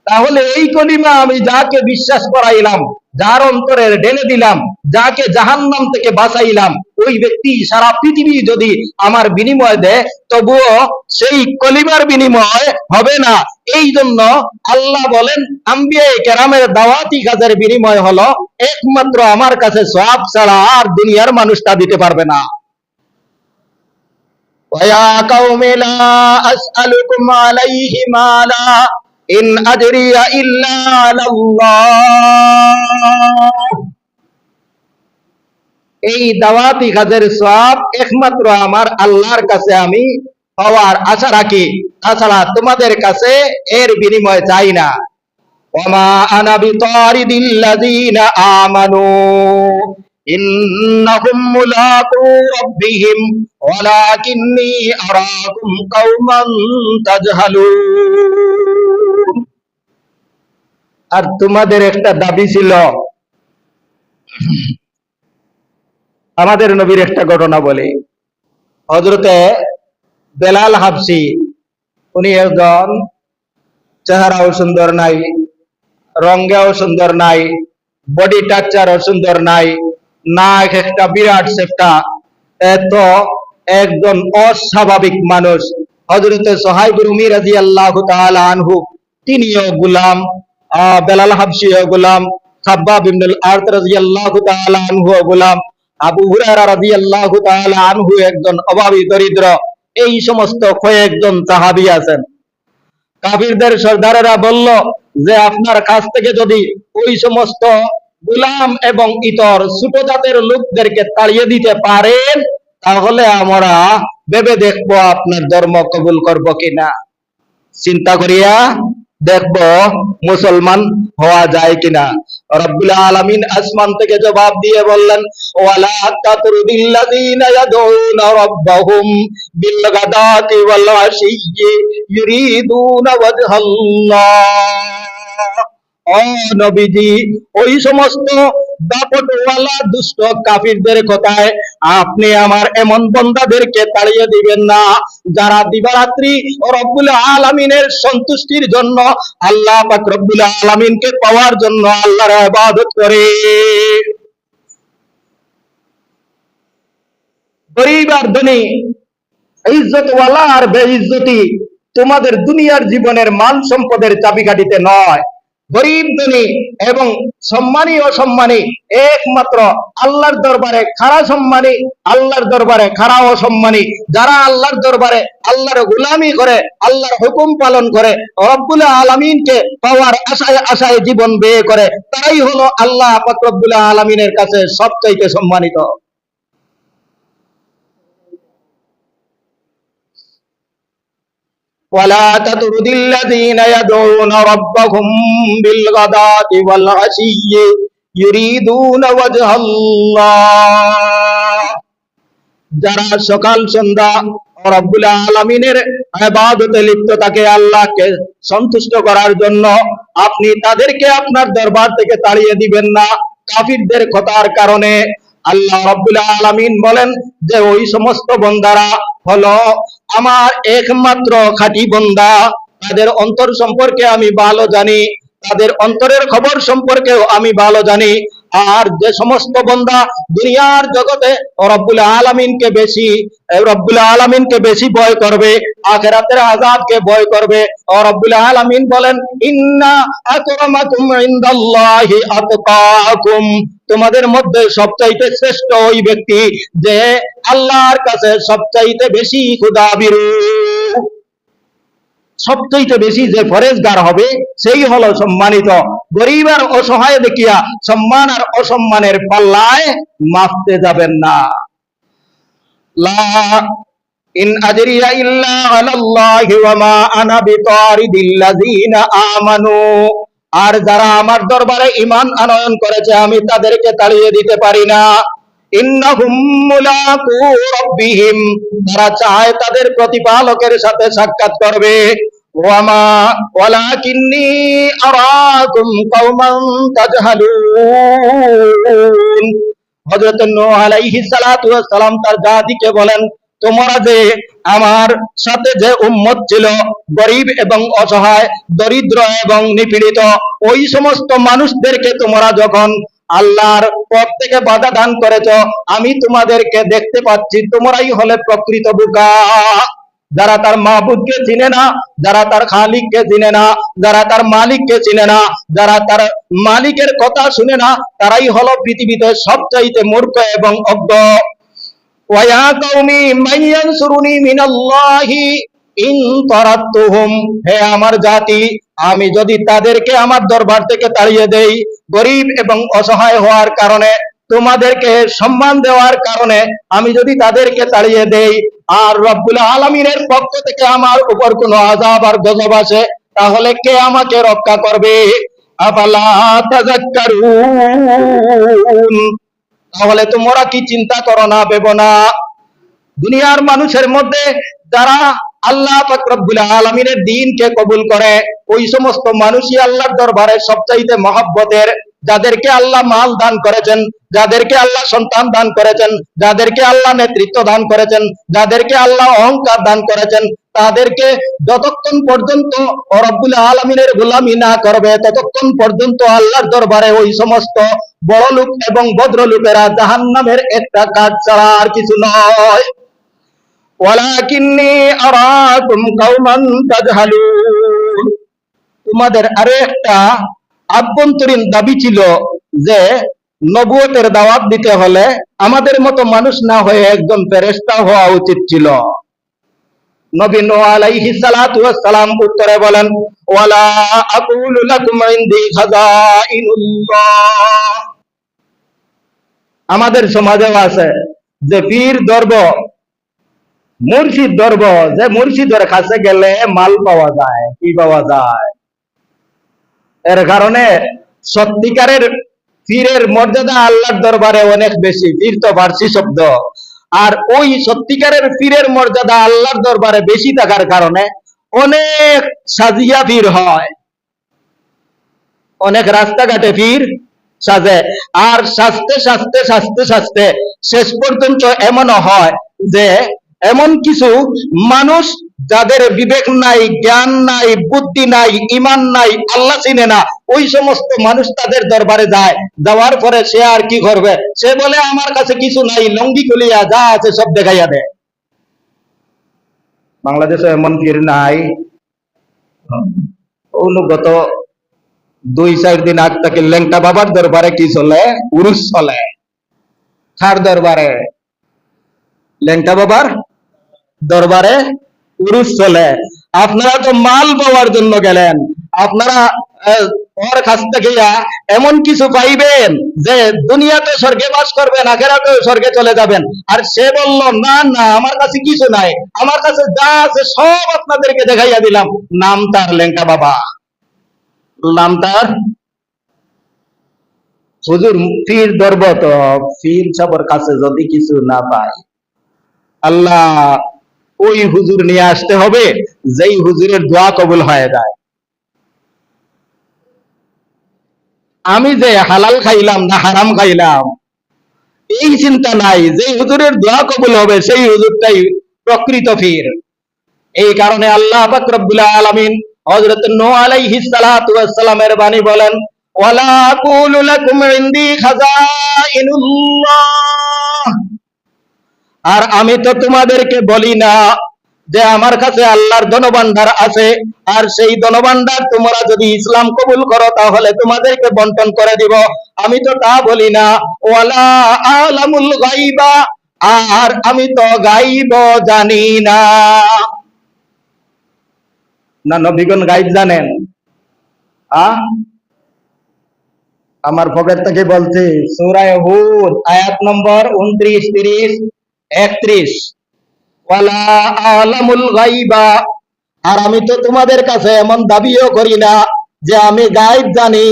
তাহলে এই কলিমা আমি যাকে বিশ্বাস করাইলাম, যার অন্তরে ঢেলে দিলাম, যাকে জাহান্নাম থেকে বাঁচাইলাম, ওই ব্যক্তি সারা পৃথিবী যদি আমার বিনিময় দেয়, তবুও সেই কলিমার বিনিময় হবে না। এই জন্য আল্লাহ বলেন, আম্বিয়া কেরামের দাওয়াতি কাজের বিনিময় হলো একমাত্র আমার কাছে সওয়াব ছাড়া আর দুনিয়ার মানুষ তা দিতে পারবে না। ওয়া কাওমি লা আসআলুকুম আলাইহি মালা ইন আজরিয়া ইল্লা আলাল্লাহ। এই দাওয়াতি কাজের সওয়াব একমাত্র আমার আল্লাহর কাছে আমি পাওয়ার আশা রাখি, তাছাড়া তোমাদের কাছে এর বিনিময় চাই না। ওমা আনা বিতারিদিল লাযিনা আমানু ইন্নাহুম মুলাকু রাব্বিহিম ওয়ালাকিন্নী আরাকুম কওমান তাজহালুন। আর তোমাদের একটা দাবি ছিল। আমাদের নবীর একটা ঘটনা বলি। হযরতে বেলাল হাবশী, উনি একজন চেহারাও সুন্দর নাই, রঙেও সুন্দর নাই, বডি স্ট্রাকচারও সুন্দর নাই, নাক একটা বিরাট সেফটা, এত একজন অস্বাভাবিক মানুষ। হযরতে সুহাইব রুমি রাদিয়াল্লাহু তাআলা আনহু, তিনিও গোলাম, বেলাল হাবশীও গোলাম, খাব্বাব ইবনুল আরত রাদিয়াল্লাহু তাআলা আনহুও গোলাম, আবু হুরায়রা রাদিয়াল্লাহু তাআলা আনহু একজন অভাবী দরিদ্র। এই সমস্ত কয়েকজন সাহাবী আছেন। কাফিরদের সর্দারেরা বলল যে আপনার কাছ থেকে যদি ওই সমস্ত গোলাম এবং ইতর ছোট জাতের লোকদেরকে তাড়িয়ে দিতে পারেন, তাহলে আমরা ভেবে দেখবো আপনার ধর্ম কবুল করব কিনা, চিন্তা করিয়া দেখব মুসলমান হওয়া যায় কিনা। রব্বুল আলামিন আসমান থেকে জবাব দিয়ে বললেন, ওয়ালা তাতরুদিল্লাযিনা ইয়াদউনা রাব্বাহুম বিল গাদাতি ওয়াল আশিয়্যি ইউরিদুনা ওয়াজহাল্লাহ। ও নবীজি, ওই সমস্ত দাপটওয়ালা দুষ্ট কাফিরদের কথায় আপনি আমার এমন বান্দাদেরকে তাড়িয়ে দিবেন না, যারা দিবারাত্রি রব্বুল আলামিনের সন্তুষ্টির জন্য, আল্লাহ পাক রব্বুল আলামিনকে পাওয়ার জন্য আল্লাহর ইবাদত করে। গরীব আর ধনী, ইজ্জতওয়ালা আর বেইজ্জতি তোমাদের দুনিয়ার জীবনের মান সম্পদের চাবিকাঠিতে নয়। গরীব ধনী এবং সম্মানী অসম্মানী একমাত্র আল্লাহর দরবারে খাড়া সম্মানী, আল্লাহর দরবারে খাড়া অসম্মানী। যারা আল্লাহর দরবারে আল্লাহর গোলামি করে, আল্লাহর হুকুম পালন করে, রব্বুল আলামিনকে পাওয়ার আশায় আশায় জীবন ব্যয় করে, তারাই হলো আল্লাহ পাক রব্বুল আলামিনের কাছে সবচাইতে সম্মানিত। ولا تطرد الذين يدعون ربهم بالغداة والعشي يريدون وجه الله। যারা সকাল সন্ধ্যা রব্বুল আলামিনের ইবাদতে লিপ্ত থাকে, আল্লাহকে সন্তুষ্ট করার জন্য, আপনি তাদেরকে আপনার দরবার থেকে তাড়িয়ে দিবেন না কাফিরদের কথার কারণে। আল্লাহ রব্বুল আলামিন বলেন যে ওই সমস্ত বান্দারা হলো আমার একমাত্র খাঁটি বান্দা, তাদের অন্তর সম্পর্কে আমি ভালো জানি, তাদের অন্তরের খবর সম্পর্কেও আমি ভালো জানি। আর যে সমস্ত বান্দা দুনিয়ার জগতে রব্বুল আলামিনকে বেশি ভয় করবে, আখিরাতের আযাবকে ভয় করবে, রব্বুল আলামিন বলেন, ইন্না আকরামাকুম ইনদাল্লাহি আতকাকুম। তোমাদের মধ্যে সবচাইতে শ্রেষ্ঠ ওই ব্যক্তি যে আল্লাহর কাছে সবচাইতে বেশি খোদাভীরু, সবচাইতে বেশি যে ফরেজগার হবে সেই হলো সম্মানিত। গরীব আর অসহায় দেখিয়া সম্মান আর অসম্মানের পাল্লায় মাপতে যাবেন না। লা ইন আজরিয়া ইল্লা আলাল্লাহি ওয়া মা আনা বিতারিদিল লাযিনা আমানু। আর যারা আমার দরবারে ঈমান আনয়ন করেছে, আমি তাদেরকে তাড়িয়ে দিতে পারি না। ইন্নাহুম মুলাকু রাব্বিহিম, তারা চায় তাদের প্রতিপালকের সাথে সাক্ষাৎ করবে। ওয়ামা ওয়ালাকিন্নী আরাকুম কওমান তাজহালুন। হযরত নূহ আলাইহিস সালাতু ওয়াস সালাম তার জাতিকে বলেন, তোমরা যে আমার সাথে যে উম্মত ছিল, গরিব এবং অসহায়, দরিদ্র এবং নিপীড়িত, ওই সমস্ত মানুষদেরকে তোমরা যখন আল্লাহর পথ থেকে বাধা দান করেছ, আমি তোমাদেরকে দেখতে পাচ্ছি তোমরাই হলে প্রকৃত বোকা। যারা তার মাবুদকে চিনে না, যারা তার খালিককে চিনে না, যারা তার মালিককে চিনে না, যারা তার মালিকের কথা শুনে না, তারাই হলো পৃথিবীতে সবচাইতে মূর্খ এবং অজ্ঞ। ওয়া কওমি মান ইয়ানসুরুনি মিনাল্লাহি ইন তারাতুহুম, হে আমার জাতি, আমি যদি তাদেরকে আমার দরবার থেকে তাড়িয়ে দেই, গরিব এবং অসহায় হওয়ার কারণে, তোমাদেরকে সম্মান দেওয়ার কারণে আমি যদি তাদেরকে তাড়িয়ে দেই, আর রব্বুল আলামিনের পক্ষ থেকে আমার উপর কোনো আযাব আর গজব আসে, তাহলে কে আমাকে রক্ষা করবে? আফালা তাযাক্কারুন, তাহলে তোমরা কি চিন্তা করো না, ভেবো না? দুনিয়ার মানুষের মধ্যে যারা আল্লাহ পাক রব্বুল আলামিনের দ্বীনকে কবুল করে, ওই সমস্ত মানুষই আল্লাহর দরবারে সবচাইতে মহব্বতের। যাদেরকে আল্লাহ মাল দান করেছেন, যাদেরকে আল্লাহ সন্তান দান করেছেন, যাদেরকে আল্লাহ নেতৃত্ব দান করেছেন, যাদেরকে আল্লাহ অহংকার দান করেছেন, তাদেরকে যতক্ষণ পর্যন্ত রব্বুল আলামিনের গোলামি না করবে, ততক্ষণ পর্যন্ত আল্লাহর দরবারে ওই সমস্ত বড় লোক এবং ভদ্রলোকেরা জাহান্নামের একটা কাঠ ছাড়া আর কিছু নয়। ওয়ালাকিন্নী আরাকুম কওমান তাজহালুন, তোমাদের আরো একটা আভ্যন্তরীণ দাবি ছিল যে নবুয়তের দাওয়াত দিতে হলে আমাদের মতো মানুষ না হয়ে একজন ফেরেশতা হওয়া উচিত ছিল। নবী নূহ আলাইহিস সালাতু ওয়াস সালাম উত্তরে বলেন, ওয়ালা আকুলু লাকুম ইনদি খাযাইনুল্লাহ, আমাদের সমাজেও আছে যে পীর দরব, মুর্শিদ দরব, যে মুর্শিদের কাছে গেলে মাল পাওয়া যায়, কি পাওয়া যায়। এর কারণে সত্যিকারের পীরের মর্যাদা আল্লাহর দরবারে অনেক বেশি। পীর তো ফার্সি শব্দ, আর ওই সত্যিকারের পীরের মর্যাদা আল্লাহর দরবারে বেশি থাকার কারণে অনেক সাজিয়া পীর হয়, অনেক রাস্তাঘাটে পীর সাজে। আর সাজতে সাজতে সাজতে সাজতে শেষ পর্যন্ত এমনও হয় যে এমন কিছু মানুষ যাদের বিবেক নাই, জ্ঞান নাই, বুদ্ধি নাই, ঈমান নাই, আল্লাহ চিনে না, ওই সমস্ত মানুষ তাদের দরবারে যায়। যাওয়ার পরে সে আর কি করবে? সে বলে আমার কাছে কিছু নাই, লঙ্গি খুলিয়া যা আছে সব দেখাইয়া দেয়। বাংলাদেশে এমন পীর নাই? অনুগত 2-4 দিন আগ থেকে ল্যাংটা বাবার দরবারে কি চলে? উরুস চলে। কার দরবারে? ল্যাংটা বাবার দরবারে উরুস চলে। আপনারা তো মাল পাওয়ার জন্য গেলেন, আপনারা ওর কাছ থেকে এমন কিছু পাইবেন যে দুনিয়াতে স্বর্গে বাস করবেন, আখিরাতে স্বর্গে চলে যাবেন। আর সে বলল, না না, আমার কাছে কিছু নাই, আমার কাছে যা আছে সব আপনাদেরকে দেখাইয়া দিলাম। নাম তার ল্যাংটা বাবা, নাম তার হুজুর। পীর দরব তো পীর সাহেবের কাছে যদি কিছু না পায়, আল্লাহ ওই হুজুর নিয়ে আসতে হবে যেই হুজুরের দোয়া কবুল হয়ে যায়। আমি যে হালাল খাইলাম না হারাম খাইলাম এই চিন্তা নাই, যে হুজুরের দোয়া কবুল হবে সেই হুজুরটাই প্রকৃত পীর। এই কারণে আল্লাহ পাক রব্বুল আলামিন হযরত নূহ আলাইহিস সালাতু ওয়াস সালামের বাণী বলেন, ওয়ালা আকুলু লাকুম ইনদি খাযাইনুল্লাহ, আর আমি তো তোমাদেরকে বলি না যে আমার কাছে আল্লাহর ধনভাণ্ডার আছে, আর সেই ধনভাণ্ডার তোমরা যদি ইসলাম কবুল করো তাহলে তোমাদেরকে বন্টন করে দিব। আমি তো তা বলি না। ওয়ালা আলামুল গায়বা, আর আমি তো গায়ব জানি না। না নবীগণ গায়ব জানেন? আমার পকেট থেকে বলছি, সূরা হুদ আয়াত নম্বর 29, 30, 31, ওয়ালা আলামুল গায়বা, আর আমি তো তোমাদের কাছে এমন দাবিও করি না যে আমি গায়ব জানি,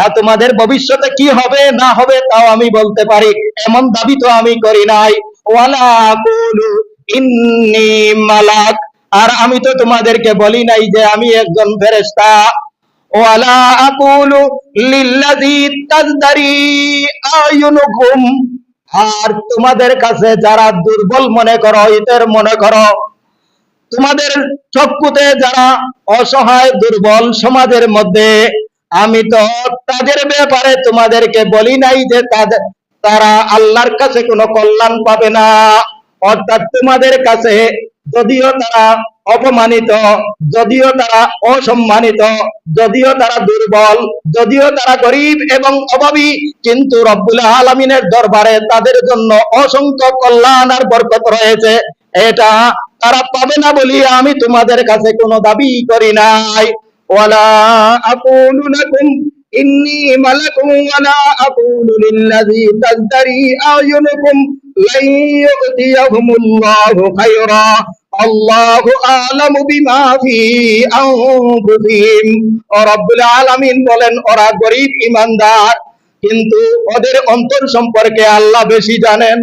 আর তোমাদের ভবিষ্যতে কি হবে না হবে তাও আমি বলতে পারি, এমন দাবি তো আমি করি নাই। ওয়ালা আকুলু ইন্নী মালাক, আর আমি তো তোমাদেরকে বলি নাই যে আমি একজন ফেরেশতা। ওয়ালা আকুলু লিল্লাযী তাজদারি আয়ুনুকুম, আর তোমাদের কাছে যারা দুর্বল মনে করো, ইতর মনে করো, তোমাদের চক্ষুতে যারা অসহায় দুর্বল সমাজের মধ্যে, আমি তো তাদের ব্যাপারে তোমাদেরকে বলি নাই যে তারা আল্লাহর কাছে কোনো কল্যাণ পাবে না। অর্থাৎ তোমাদের কাছে যদিও তারা অপমানিত, যদিও তারা অসম্মানিত, যদিও তারা দুর্বল, যদিও তারা গরিব এবং অভাবী, কিন্তু রব্বুল আলামিনের দরবারে তাদের জন্য অসংখ্য কল্যাণ আর বরকত রয়েছে। এটা তারা পাবে না বলি আমি তোমাদের কাছে কোনো দাবি করি নাই। ওয়ালা আকুলু লাকুম ইন্নী মালাকুম ওয়ালা আকুলু লিল্লাযী তাজদারি আয়ুনুকুম লান ইউ'তিয়াহুমুল্লাহু খায়রা আল্লাহু আ'লামু বিমা ফি আনফুসিহিম। রব্বুল আলামিন বলেন, ওরা গরিব ঈমানদার, কিন্তু ওদের অন্তর সম্পর্কে আল্লাহ বেশি জানেন।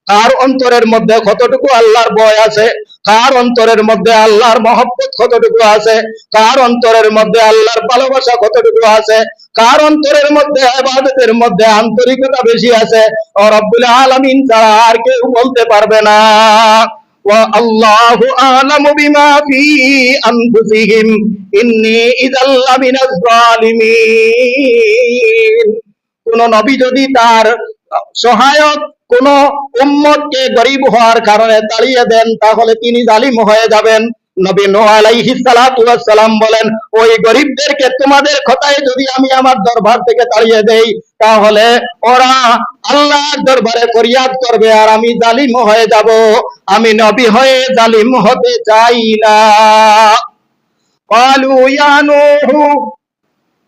কার অন্তরের মধ্যে কতটুকু আল্লাহর ভয় আছে, কার অন্তরের মধ্যে আল্লাহর মহব্বত কতটুকু আছে, কার অন্তরের মধ্যে আল্লাহর ভালোবাসা কতটুকু আছে, কার অন্তরের মধ্যে ইবাদতের মধ্যে আন্তরিকতা বেশি আছে, ও রব্বুল আলামিন ছাড়া আর কেউ বলতে পারবে না। ওয়া আল্লাহু আ'লামু বিমা ফি আনফুসিহিম ইন্নী ইযাল লামিনাজ জালিমিন। কোন নবী যদি তার সহায়ক কোন উম্মতকে গরিব হওয়ার কারণে তাড়িয়ে দেন, তাহলে তিনি জালিম হয়ে যাবেন। নবী নূহ আলাইহিস সালাতু ওয়াস সালাম বলেন, ওই গরিবদেরকে তোমাদের কথায় যদি আমি আমার দরবার থেকে তাড়িয়ে দেই, তাহলে ওরা আল্লাহর দরবারে ফরিয়াদ করবে আর আমি জালিম হয়ে যাব। আমি নবী হয়ে জালিম হতে চাই না। ক্বালু ইয়া নূহু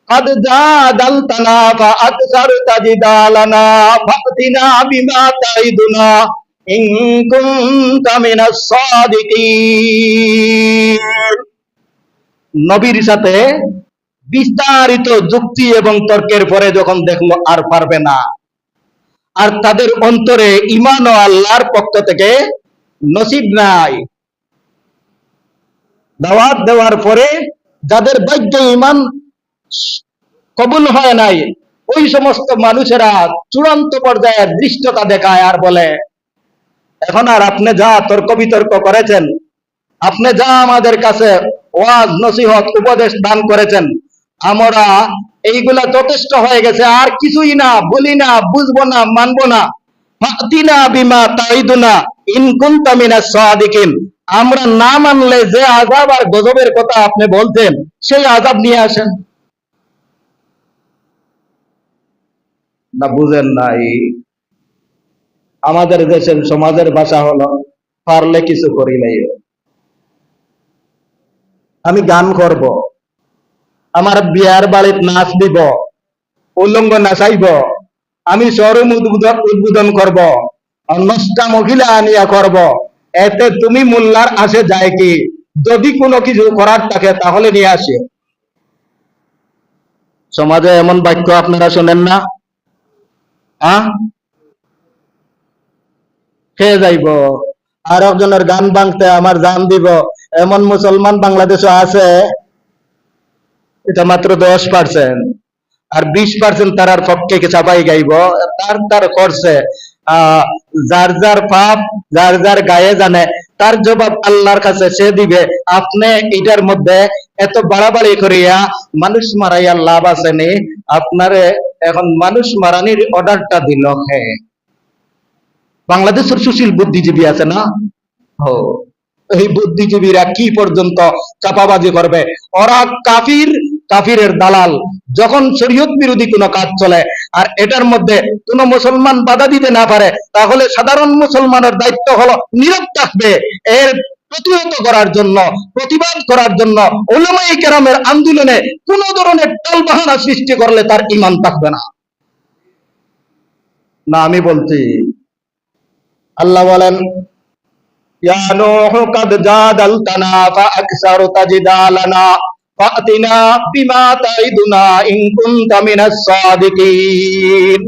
قد جادلتنا فأكثرت جدالنا فأتنا بما تعدنا إن كنت من الصادقين। নবীর সাথে বিস্তারিত যুক্তি এবং তর্কের পরে যখন দেখলো আর পারবে না, আর তাদের অন্তরে ঈমান ও আল্লাহর পক্ষ থেকে নসিব নাই, দাওয়াত দেওয়ার পরে যাদের ভাগ্য ঈমান কবুল হয় নাই, ওই সমস্ত মানুষেরা চূড়ান্ত পর্যায়ে দৃষ্টতা দেখায় আর বলে, এখন আর আপনি যা তর্ক বিতর্ক করেছেন, আপনি যা আমাদের কাছে ওয়াজ নসিহত উপদেশ দান করেছেন, আমরা এইগুলা যথেষ্ট হয়ে গেছে, আর কিছুই না, বলি না, বুঝবো না, মানবো না। ফাতিনা বিমা তাইদুনা ইন কুনতা মিনাস সাদিকিন। আমরা না মানলে যে আযাব আর গজবের কথা আপনি বলতেন, সেই আযাব নিয়ে আসেন। না বুঝেন নাই? আমাদের দেশের সমাজের ভাষা হলো, পারলে কিছু করিলেই। আমি গান করব, আমার বিয়ার বাড়িতে নাচ দিব, উলঙ্গ নাচাইব, আমি শোরুম উদ্বোধন করব, নষ্টা মহিলা আনিয়া করব, এতে তুমি মোল্লার আসে যায় কি? যদি কোনো কিছু করার থাকে তাহলে নিয়ে আসে। সমাজে এমন বাক্য আপনারা শোনেন না? খেয়ে যাইব, আর একজনের গান ভাঙতে আমার জান দিব, এমন মুসলমান বাংলাদেশে আছে। এটা মাত্র 10%, আর 20% তার পক্ষে চাপাই গাইব, তার করছে। যার যার পাপ যার যার গায়ে জানে, তার জবাব আল্লাহর কাছে সে দিবে। আপনি এটার মধ্যে এত বাড়াবাড়ি করিয়া মানুষ মারাইয়া লাভ আসেনি। আপনারে এখন মানুষ মারানির অর্ডারটা দিল হ্যাঁ। বাংলাদেশের সুশীল বুদ্ধিজীবী আছে না, এই বুদ্ধিজীবীরা কি পর্যন্ত চাপাবাজি করবে? ওরা কাফিরের দালাল। যখন শরীয়ত বিরোধী কোনো কাজ চলে আর এটার মধ্যে কোনো মুসলমান বাধা দিতে না পারে, তাহলে সাধারণ মুসলমানের দায়িত্ব হলো নীরব থাকবে। এর প্রতিহত করার জন্য, প্রতিবাদ করার জন্য উলামায়ে কেরামের আন্দোলনে কোন ধরনের টালবাহানা সৃষ্টি করলে তার ঈমান থাকবে না। না আমি বলছি, আল্লাহ বলেন, ইয়া নূহু কাদ জাদালতানা ফাআকসারতা জিদালানা ফাতিনা বিমা তাইদুনা ইন কুনতা মিনাস সাদিকিন।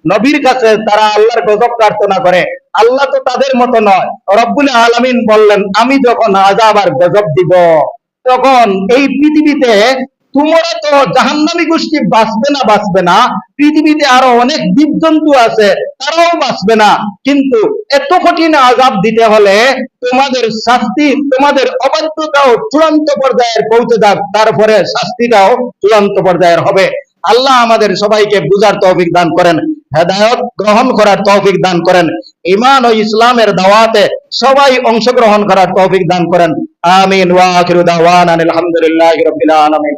নবীর কাছে তারা আল্লাহর গজব প্রার্থনা করে, আল্লাহ তো তাদের মতো নয়। রব্বুল আলামিন বললেন, আমি যখন আযাব আর গজব দিব, তখন এই পৃথিবীতে তোমরা তো জাহান্নামী গোষ্ঠী বাঁচবে না, পৃথিবীতে আরো অনেক জীবজন্তু আছে, তারাও বাঁচবে না, কিন্তু এত কঠিন আযাব দিতে হলে তোমাদের শাস্তি, তোমাদের অবাধ্যতাও চূড়ান্ত পর্যায়ে পৌঁছে যাক, তারপরে শাস্তিটাও চূড়ান্ত পর্যায়ের হবে। আল্লাহ আমাদের সবাইকে বুঝার তৌফিক দান করেন, হেদায়েত গ্রহণ করার তৌফিক দান করেন, ঈমান ও ইসলামের দাওয়াতে সবাই অংশগ্রহণ করার তৌফিক দান করেন। আমিন ওয়া আখিরু দাওয়ানা আলহামদুলিল্লাহি রাব্বিল আলামিন।